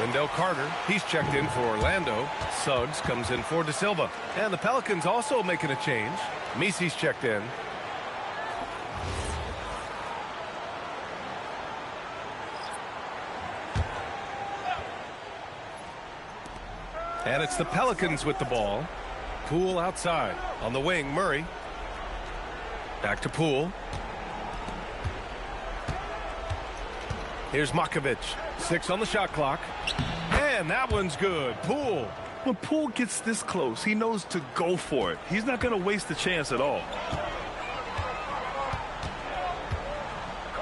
Wendell Carter, he's checked in for Orlando. Suggs comes in for De Silva. And the Pelicans also making a change. Misi's checked in. And it's the Pelicans with the ball. Poole outside. On the wing, Murray. Back to Poole. Here's Makovic. 6 on the shot clock. And that one's good. Poole. When Poole gets this close, he knows to go for it. He's not going to waste the chance at all.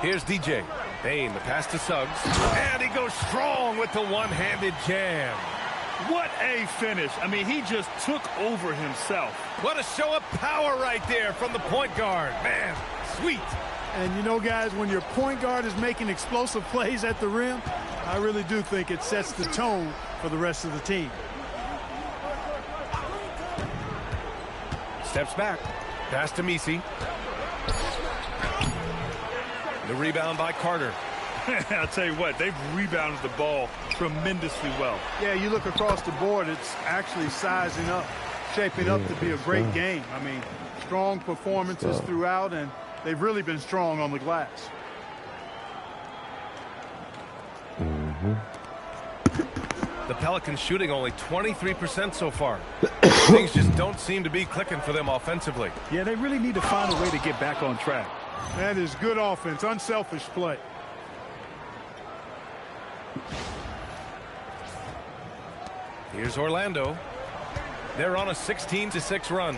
Here's DJ. Bane, the pass to Suggs. And he goes strong with the one-handed jam. What a finish. I mean, he just took over himself. What a show of power right there from the point guard. Man, sweet. And you know, guys, when your point guard is making explosive plays at the rim, I really do think it sets the tone for the rest of the team. Steps back. Pass to Misi. The rebound by Carter. I'll tell you what, they've rebounded the ball tremendously well. Yeah, you look across the board, it's actually sizing up, shaping up to be a great game. I mean, strong performances throughout, and they've really been strong on the glass. The Pelicans shooting only 23% so far. Things just don't seem to be clicking for them offensively. Yeah, they really need to find a way to get back on track. That is good offense, unselfish play. Here's Orlando. They're on a 16-6 run.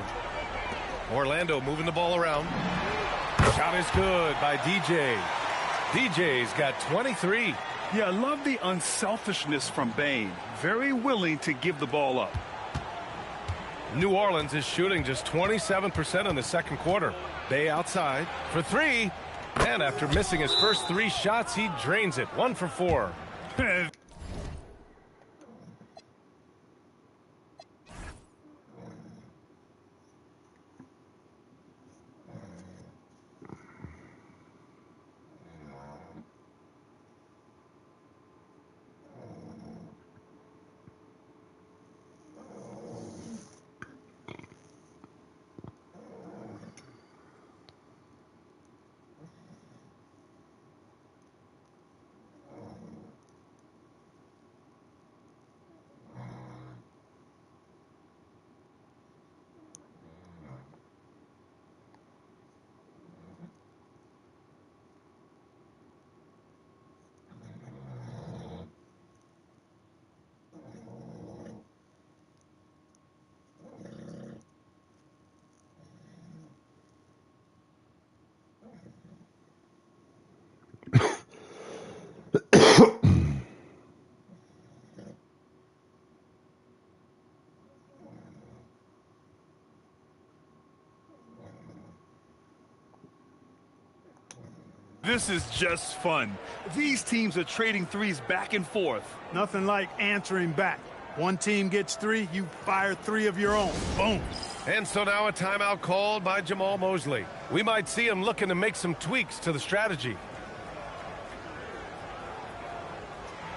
Orlando moving the ball around. Shot is good by DJ. DJ's got 23. Yeah, I love the unselfishness from Bane. Very willing to give the ball up. New Orleans is shooting just 27% in the second quarter. Bay outside for 3. And after missing his first 3 shots, he drains it. 1 for 4. This is just fun. These teams are trading threes back and forth. Nothing like answering back. One team gets 3, you fire 3 of your own. Boom. And so now a timeout called by Jamal Mosley. We might see him looking to make some tweaks to the strategy.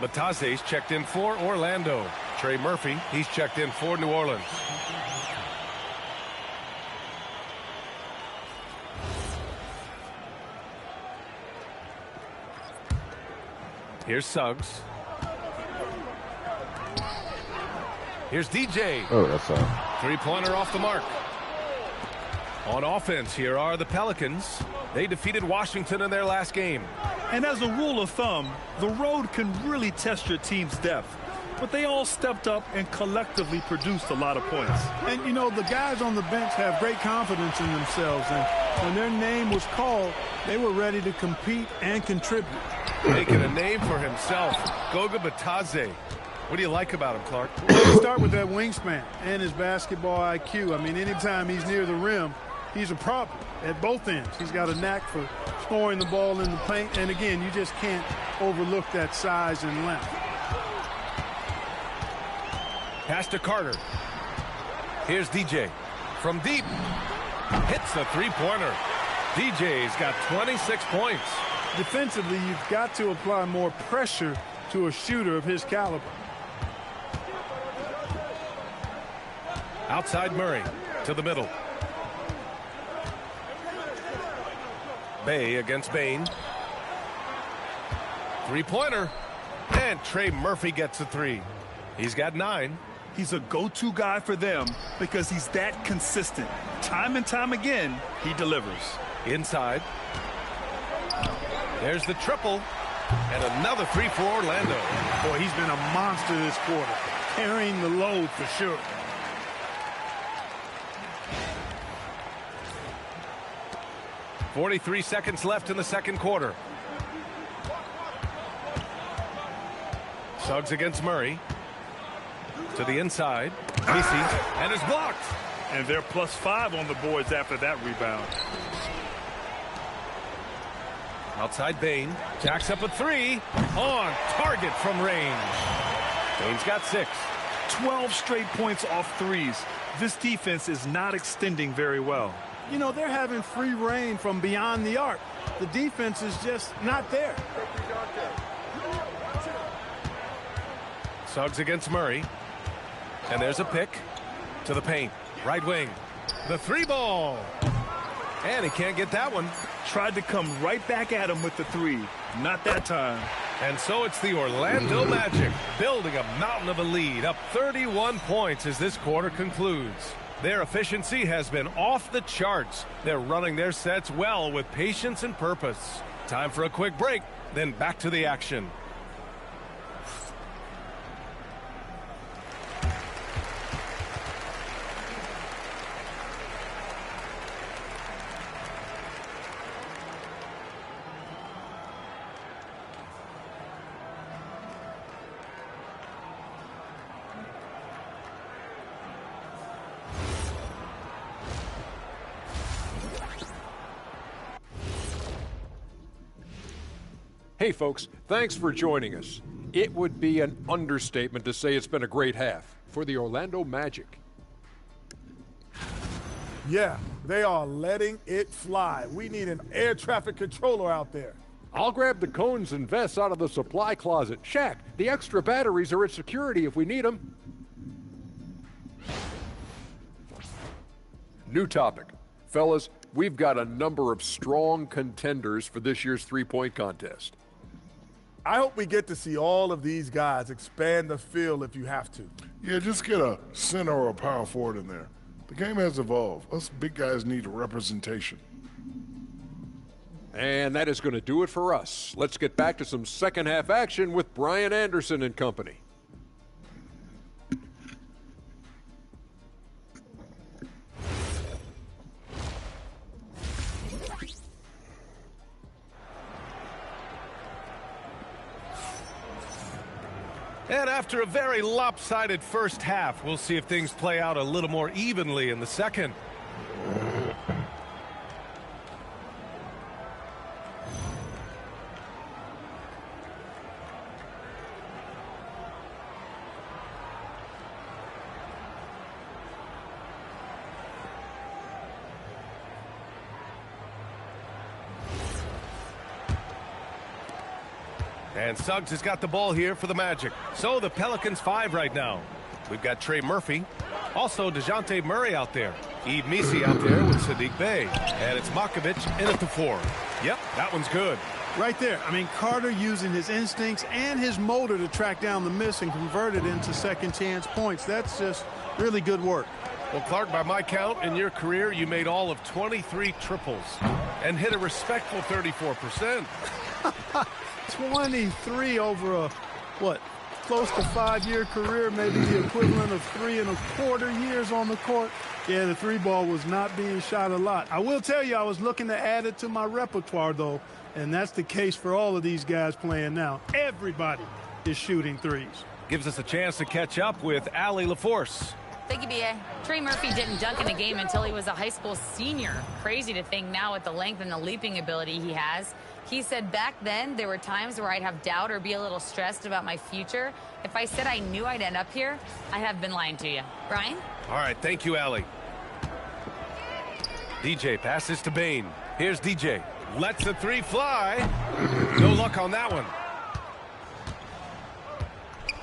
Batase's checked in for Orlando. Trey Murphy, he's checked in for New Orleans. Here's Suggs. Here's DJ. Oh, that's all. 3-pointer off the mark. On offense, here are the Pelicans. They defeated Washington in their last game. And as a rule of thumb, the road can really test your team's depth. But they all stepped up and collectively produced a lot of points. And, you know, the guys on the bench have great confidence in themselves. And when their name was called, they were ready to compete and contribute. Making a name for himself, Goga Bitadze. What do you like about him, Clark? Let's start with that wingspan and his basketball IQ. I mean, anytime he's near the rim, he's a problem at both ends. He's got a knack for scoring the ball in the paint. And, again, you just can't overlook that size and length. Pass to Carter. Here's DJ. From deep. Hits the 3-pointer. DJ's got 26 points. Defensively, you've got to apply more pressure to a shooter of his caliber. Outside Murray to the middle. Bay against Bane. Three-pointer. And Trey Murphy gets a three. He's got 9. He's a go-to guy for them because he's that consistent. Time and time again, he delivers. Inside. There's the triple. And another three for Orlando. Boy, he's been a monster this quarter. Carrying the load for sure. .43 seconds left in the second quarter. Suggs against Murray. To the inside. Macy, and is blocked. And they're +5 on the boards after that rebound. Outside Bane. Jacks up a three. On target from range. Bane's got 6. 12 straight points off threes. This defense is not extending very well. You know, they're having free reign from beyond the arc. The defense is just not there. Suggs against Murray. And there's a pick to the paint. Right wing. The three ball. And he can't get that one. Tried to come right back at him with the three. Not that time. And so it's the Orlando Magic building a mountain of a lead, up 31 points as this quarter concludes. Their efficiency has been off the charts. They're running their sets well with patience and purpose. Time for a quick break, then back to the action. Hey folks, thanks for joining us. It would be an understatement to say it's been a great half for the Orlando Magic. Yeah, they are letting it fly. We need an air traffic controller out there. I'll grab the cones and vests out of the supply closet. Shaq, the extra batteries are at security if we need them. New topic. Fellas, we've got a number of strong contenders for this year's three-point contest. I hope we get to see all of these guys expand the field if you have to. Yeah, just get a center or a power forward in there. The game has evolved. Us big guys need representation. And that is going to do it for us. Let's get back to some second half action with Brian Anderson and company. And after a very lopsided first half, we'll see if things play out a little more evenly in the second. And Suggs has got the ball here for the Magic. So the Pelicans 5 right now. We've got Trey Murphy. Also DeJounte Murray out there. Yves Missi out there with Saddiq Bey. And it's Makovich in at the 4. Yep, that one's good. Right there. I mean, Carter using his instincts and his motor to track down the miss and convert it into second chance points. That's just really good work. Well, Clark, by my count, in your career, you made all of 23 triples and hit a respectful 34%. 23 over a, what, close to 5-year career, maybe the equivalent of 3 1/4 years on the court. Yeah, the three ball was not being shot a lot. I will tell you, I was looking to add it to my repertoire, though, and that's the case for all of these guys playing now. Everybody is shooting threes. Gives us a chance to catch up with Allie LaForce. Thank you, B.A. Trey Murphy didn't dunk in a game until he was a high school senior. Crazy to think now with the length and the leaping ability he has. He said back then there were times where I'd have doubt or be a little stressed about my future. If I said I knew I'd end up here, I have been lying to you. Brian? All right, thank you, Allie. DJ passes to Bane. Here's DJ. Lets the three fly. No luck on that one.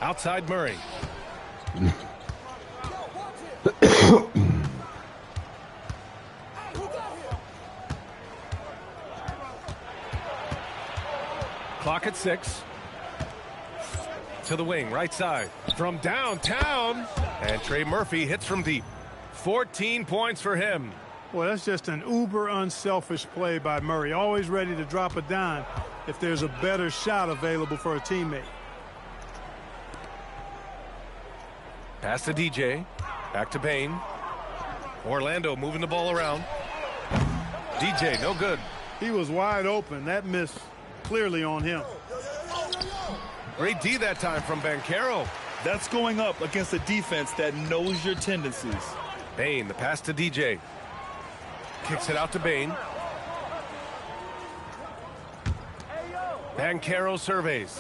Outside Murray. Clock at 6. To the wing, right side. From downtown. And Trey Murphy hits from deep. 14 points for him. Well, that's just an uber unselfish play by Murray. Always ready to drop a dime if there's a better shot available for a teammate. Pass to DJ. Back to Bane. Orlando moving the ball around. DJ, no good. He was wide open. That miss clearly on him. Great D that time from Banchero. That's going up against a defense that knows your tendencies. Bane, the pass to DJ. Kicks it out to Bane. Banchero surveys.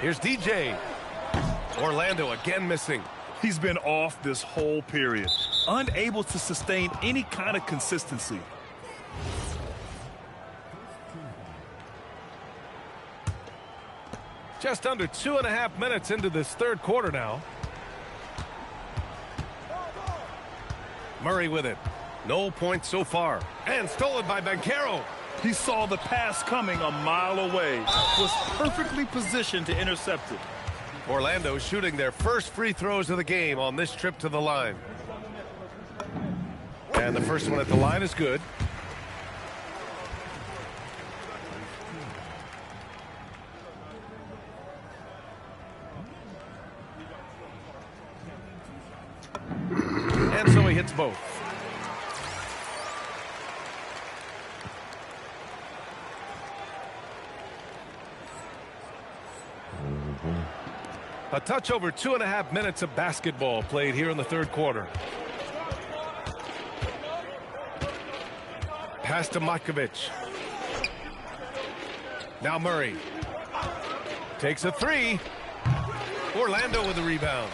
Here's DJ. Orlando again missing. He's been off this whole period, unable to sustain any kind of consistency. Just under 2.5 minutes into this third quarter now. Murray with it. No points so far. And stolen by Banchero. He saw the pass coming a mile away. Was perfectly positioned to intercept it. Orlando shooting their first free throws of the game on this trip to the line. And the first one at the line is good. And so he hits both. A touch over 2.5 minutes of basketball played here in the third quarter. Pass to Matkovic. Now Murray. Takes a three. Orlando with the rebound.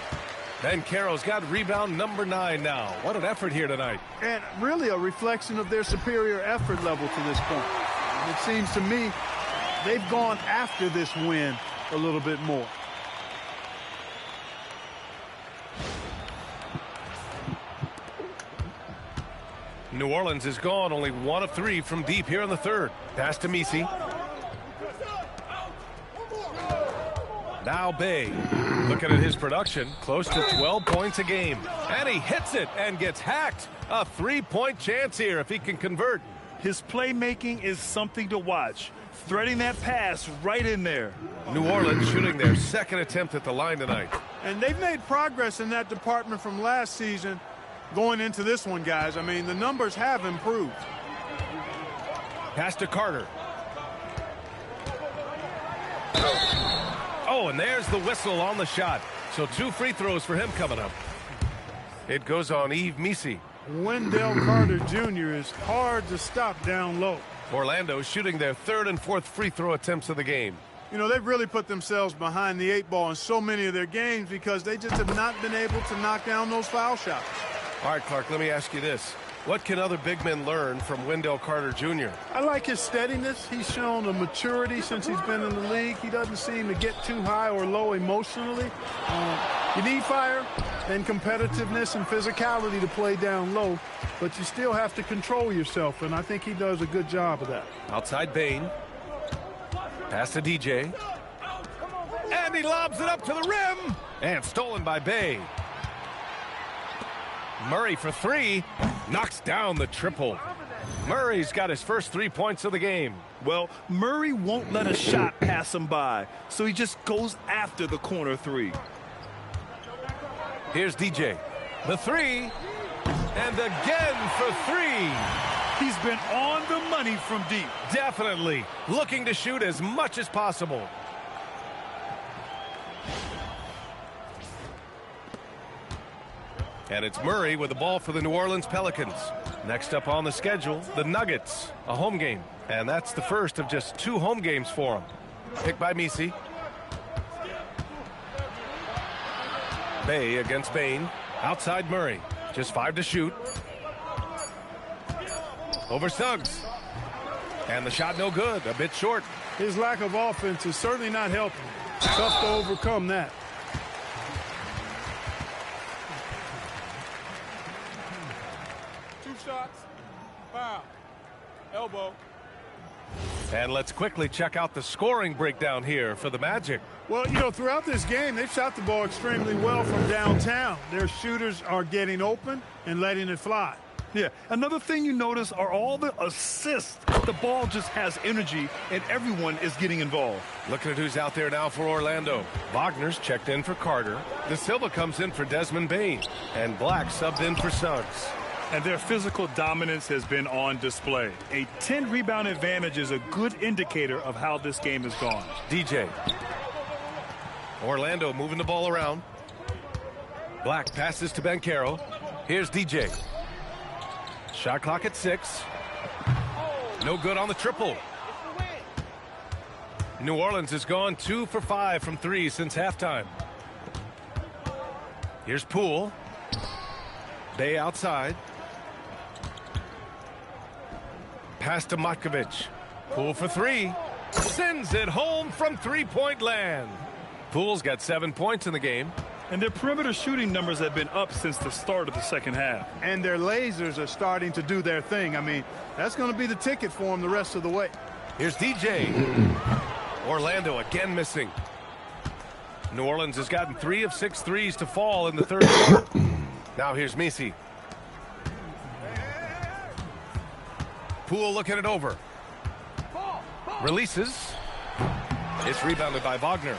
Banchero's got rebound number 9 now. What an effort here tonight. And really a reflection of their superior effort level to this point. It seems to me they've gone after this win a little bit more. New Orleans is gone, only 1 of 3 from deep here in the third. Pass to Misi. Now Bay. Looking at his production, close to 12 points a game. And he hits it and gets hacked. A 3-point chance here if he can convert. His playmaking is something to watch. Threading that pass right in there. New Orleans shooting their second attempt at the line tonight. And they've made progress in that department from last season going into this one, guys. I mean, the numbers have improved. Pass to Carter. Oh, and there's the whistle on the shot. So 2 free throws for him coming up. It goes on Yves Misi. Wendell Carter Jr. is hard to stop down low. Orlando shooting their 3rd and 4th free throw attempts of the game. You know, they've really put themselves behind the 8 ball in so many of their games because they just have not been able to knock down those foul shots. All right, Clark, let me ask you this. What can other big men learn from Wendell Carter Jr.? I like his steadiness. He's shown a maturity since he's been in the league. He doesn't seem to get too high or low emotionally. You need fire and competitiveness and physicality to play down low, but you still have to control yourself, and I think he does a good job of that. Outside Bane. Pass to DJ. And he lobs it up to the rim. And stolen by Bay. Murray for 3. Knocks down the triple. Murray's got his first 3 points of the game. Well, Murray won't let a shot pass him by, so he just goes after the corner 3. Here's DJ. The 3. And again for 3. He's been on the money from deep. Definitely. Looking to shoot as much as possible. And it's Murray with the ball for the New Orleans Pelicans. Next up on the schedule, the Nuggets, a home game. And that's the first of just 2 home games for them. Picked by Misi. Bay against Bane. Outside Murray. Just 5 to shoot. Over Suggs. And the shot no good. A bit short. His lack of offense is certainly not helping. Tough to overcome that. Two shots. Foul. Elbow. And let's quickly check out the scoring breakdown here for the Magic. Well, you know, throughout this game, they've shot the ball extremely well from downtown. Their shooters are getting open and letting it fly. Yeah, another thing you notice are all the assists. The ball just has energy, and everyone is getting involved. Looking at who's out there now for Orlando. Wagner's checked in for Carter. De Silva comes in for Desmond Bane. And Black subbed in for Suggs. And their physical dominance has been on display. A 10-rebound advantage is a good indicator of how this game has gone. DJ. Orlando moving the ball around. Black passes to Banchero. Here's DJ. Shot clock at 6. No good on the triple. New Orleans has gone 2 for 5 from 3 since halftime. Here's Poole. Bay outside. Pass to Matkovic. Poole for 3. Sends it home from three-point land. Poole's got 7 points in the game. And their perimeter shooting numbers have been up since the start of the second half. And their lasers are starting to do their thing. I mean, that's going to be the ticket for them the rest of the way. Here's DJ. Orlando again missing. New Orleans has gotten 3 of 6 threes to fall in the third quarter. Now here's Messi. Poole looking it over. Releases. It's rebounded by Wagner.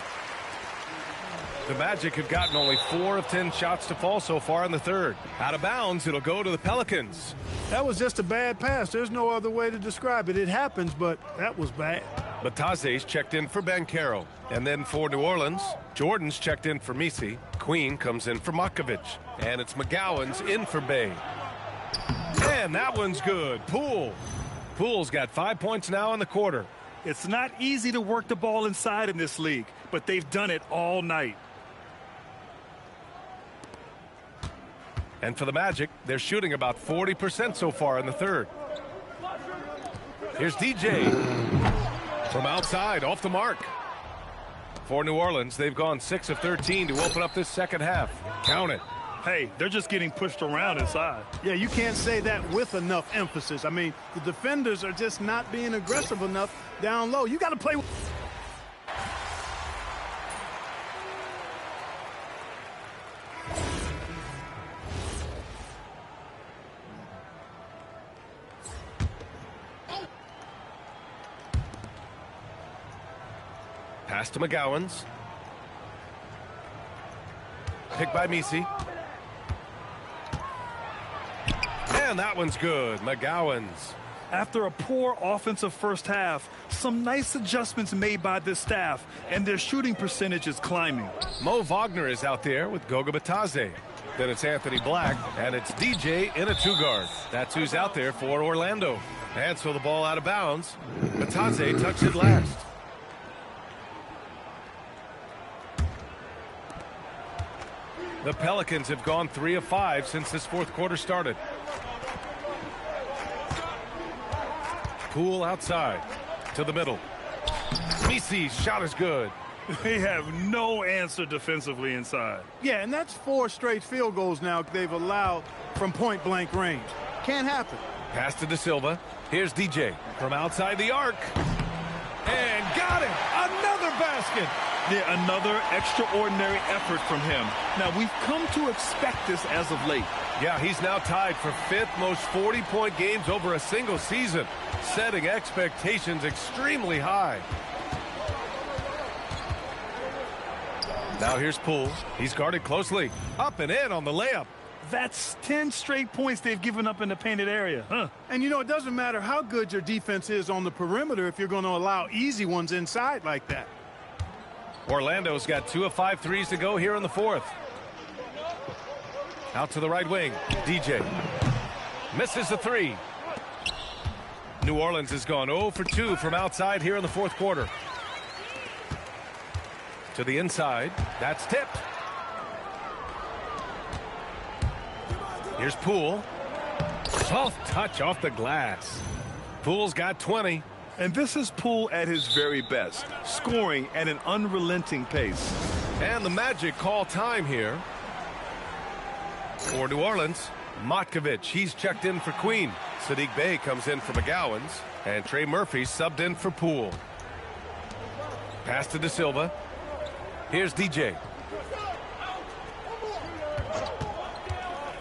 The Magic have gotten only 4 of 10 shots to fall so far in the third. Out of bounds, it'll go to the Pelicans. That was just a bad pass. There's no other way to describe it. It happens, but that was bad. Bataze's checked in for Banchero. And then for New Orleans, Jordan's checked in for Messi. Queen comes in for Matkovic. And it's McGowan's in for Bay. And that one's good. Poole. Poole's got 5 points now in the quarter. It's not easy to work the ball inside in this league, but they've done it all night. And for the Magic, they're shooting about 40% so far in the third. Here's DJ. From outside, off the mark. For New Orleans, they've gone 6 of 13 to open up this second half. Count it. Hey, they're just getting pushed around inside. Yeah, you can't say that with enough emphasis. I mean, the defenders are just not being aggressive enough down low. You got to play with... Pass to McGowan's. Picked by Messi. And that one's good. McGowan's. After a poor offensive first half, some nice adjustments made by this staff, and their shooting percentage is climbing. Mo Wagner is out there with Goga Bataze. Then it's Anthony Black, and it's DJ in a 2-guard. That's who's out there for Orlando. And so the ball out of bounds. Bataze tucks it last. The Pelicans have gone 3 of 5 since this fourth quarter started. Poole outside to the middle. Messi's shot is good. They have no answer defensively inside. Yeah, and that's 4 straight field goals now they've allowed from point-blank range. Can't happen. Pass to De Silva. Here's DJ from outside the arc. And got it. Another basket. Yeah, another extraordinary effort from him. Now, we've come to expect this as of late. Yeah, he's now tied for 5th most 40-point games over a single season, setting expectations extremely high. Now here's Poole. He's guarded closely. Up and in on the layup. That's 10 straight points they've given up in the painted area. Huh. And, you know, it doesn't matter how good your defense is on the perimeter if you're going to allow easy ones inside like that. Orlando's got 2 of 5 threes to go here in the fourth. Out to the right wing. DJ. Misses the 3. New Orleans has gone 0 for 2 from outside here in the fourth quarter. To the inside. That's tipped. Here's Poole. Soft touch off the glass. Poole's got 20. And this is Poole at his very best, scoring at an unrelenting pace. And the Magic call time here. For New Orleans, Matkovic, he's checked in for Queen. Saddiq Bey comes in for McGowan's. And Trey Murphy subbed in for Poole. Pass to De Silva. Here's DJ.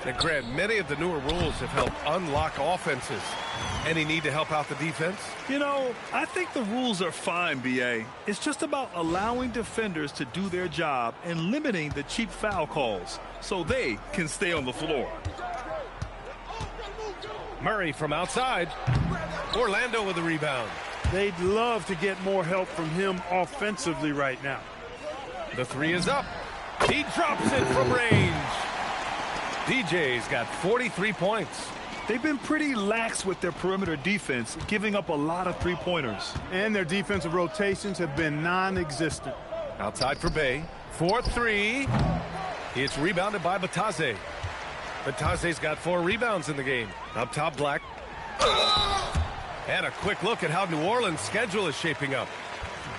Now, Grant, many of the newer rules have helped unlock offenses. Any need to help out the defense? You know, I think the rules are fine, B.A. It's just about allowing defenders to do their job and limiting the cheap foul calls so they can stay on the floor. Murray from outside. Orlando with the rebound. They'd love to get more help from him offensively right now. The three is up. He drops it from range. DJ's got 43 points. They've been pretty lax with their perimeter defense, giving up a lot of three-pointers. And their defensive rotations have been non-existent. Outside for Bey. 4-3. It's rebounded by Bataze. Bataze's got 4 rebounds in the game. Up top, Black. And a quick look at how New Orleans' schedule is shaping up.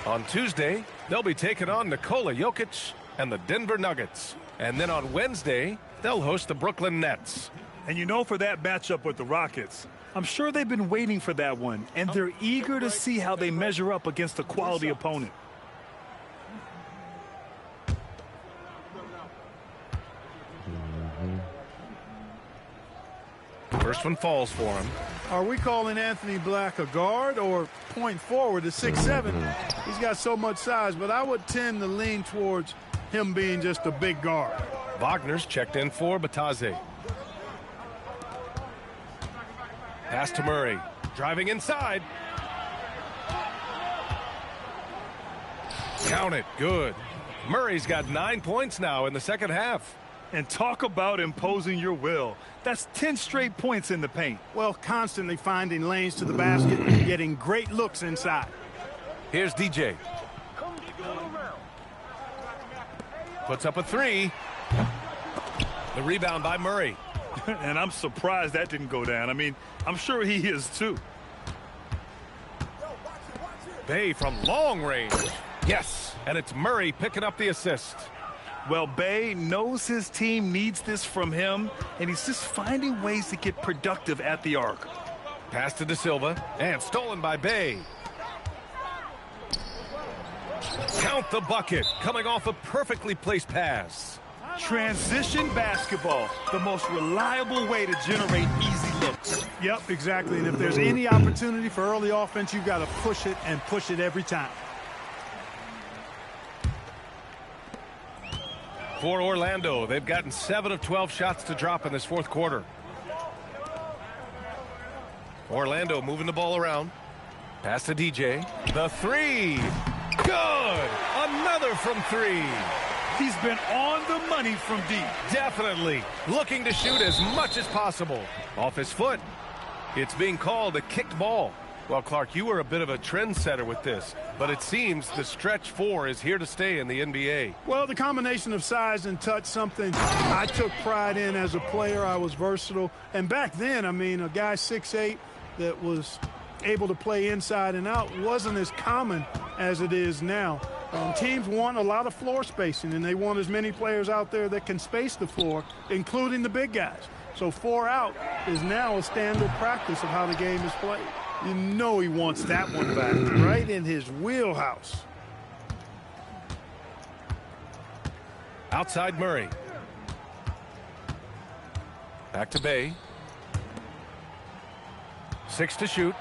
On Tuesday, they'll be taking on Nikola Jokic and the Denver Nuggets. And then on Wednesday, they'll host the Brooklyn Nets. And you know, for that matchup with the Rockets, I'm sure they've been waiting for that one, and they're eager to see how they measure up against a quality opponent. First one falls for him. Are we calling Anthony Black a guard or point forward at 6'7"? He's got so much size, but I would tend to lean towards him being just a big guard. Wagner's checked in for Bataze. Pass to Murray. Driving inside. Count it. Good. Murray's got 9 points now in the second half. And talk about imposing your will. That's 10 straight points in the paint. Well, constantly finding lanes to the basket and getting great looks inside. Here's DJ. Puts up a 3. The rebound by Murray. And I'm surprised that didn't go down. I mean, I'm sure he is too. Bey from long range. Yes, and it's Murray picking up the assist. Well, Bey knows his team needs this from him, and he's just finding ways to get productive at the arc. Pass to De Silva, and stolen by Bey. Count the bucket, coming off a perfectly placed pass. Transition basketball, the most reliable way to generate easy looks. Yep, exactly. And if there's any opportunity for early offense, you've got to push it and push it every time. For Orlando, they've gotten 7 of 12 shots to drop in this fourth quarter. Orlando moving the ball around. Pass to DJ. The 3. Good. Another from 3. He's been on the money from deep. Definitely. Looking to shoot as much as possible. Off his foot. It's being called a kicked ball. Well, Clark, you were a bit of a trendsetter with this, but it seems the stretch 4 is here to stay in the NBA. Well, the combination of size and touch, something I took pride in as a player. I was versatile. And back then, I mean, a guy 6'8" that was able to play inside and out wasn't as common as it is now. Teams want a lot of floor spacing, and they want as many players out there that can space the floor, including the big guys. So 4 out is now a standard practice of how the game is played. You know he wants that one back, right in his wheelhouse. Outside Murray. Back to Bey. 6 to shoot.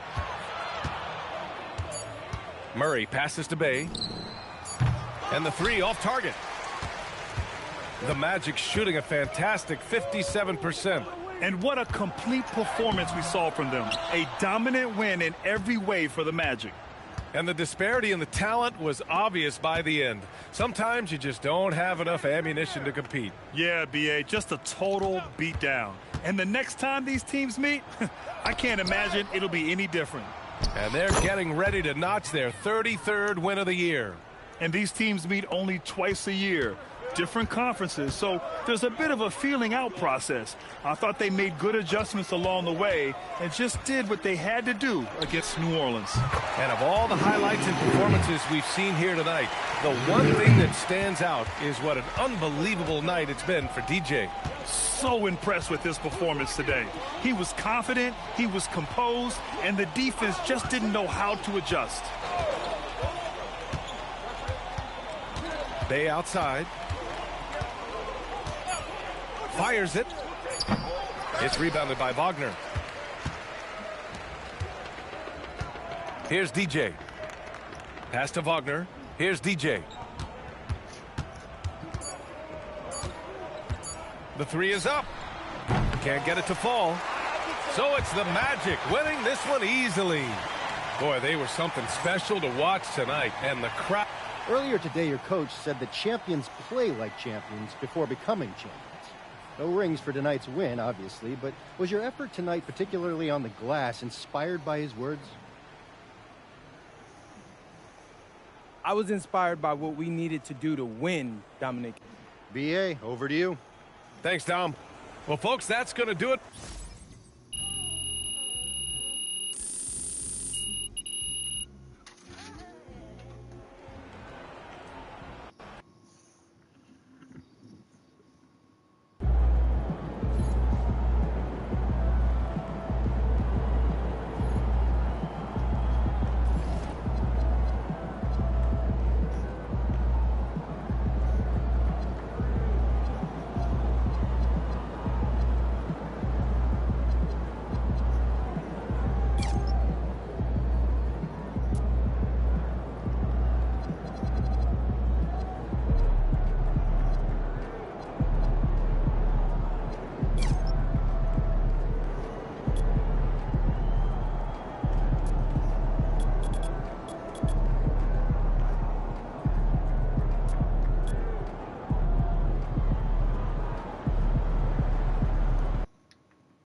Murray passes to Bey. And the 3 off target. The Magic shooting a fantastic 57%. And what a complete performance we saw from them. A dominant win in every way for the Magic. And the disparity in the talent was obvious by the end. Sometimes you just don't have enough ammunition to compete. Yeah, B.A., just a total beatdown. And the next time these teams meet, I can't imagine it'll be any different. And they're getting ready to notch their 33rd win of the year. And these teams meet only twice a year. different conferences, so there's a bit of a feeling out process. I thought they made good adjustments along the way and just did what they had to do against New Orleans. And of all the highlights and performances we've seen here tonight, the one thing that stands out is what an unbelievable night it's been for DJ. So impressed with his performance today. He was confident, he was composed, and the defense just didn't know how to adjust. Bey outside. Fires it. It's rebounded by Wagner. Here's DJ. Pass to Wagner. Here's DJ. The three is up. Can't get it to fall. So it's the Magic winning this one easily. Boy, they were something special to watch tonight. And the crowd. Earlier today, your coach said that champions play like champions before becoming champions. No rings for tonight's win, obviously, but was your effort tonight, particularly on the glass, inspired by his words? I was inspired by what we needed to do to win, Dominic. B.A., over to you. Thanks, Dom. Well, folks, that's going to do it.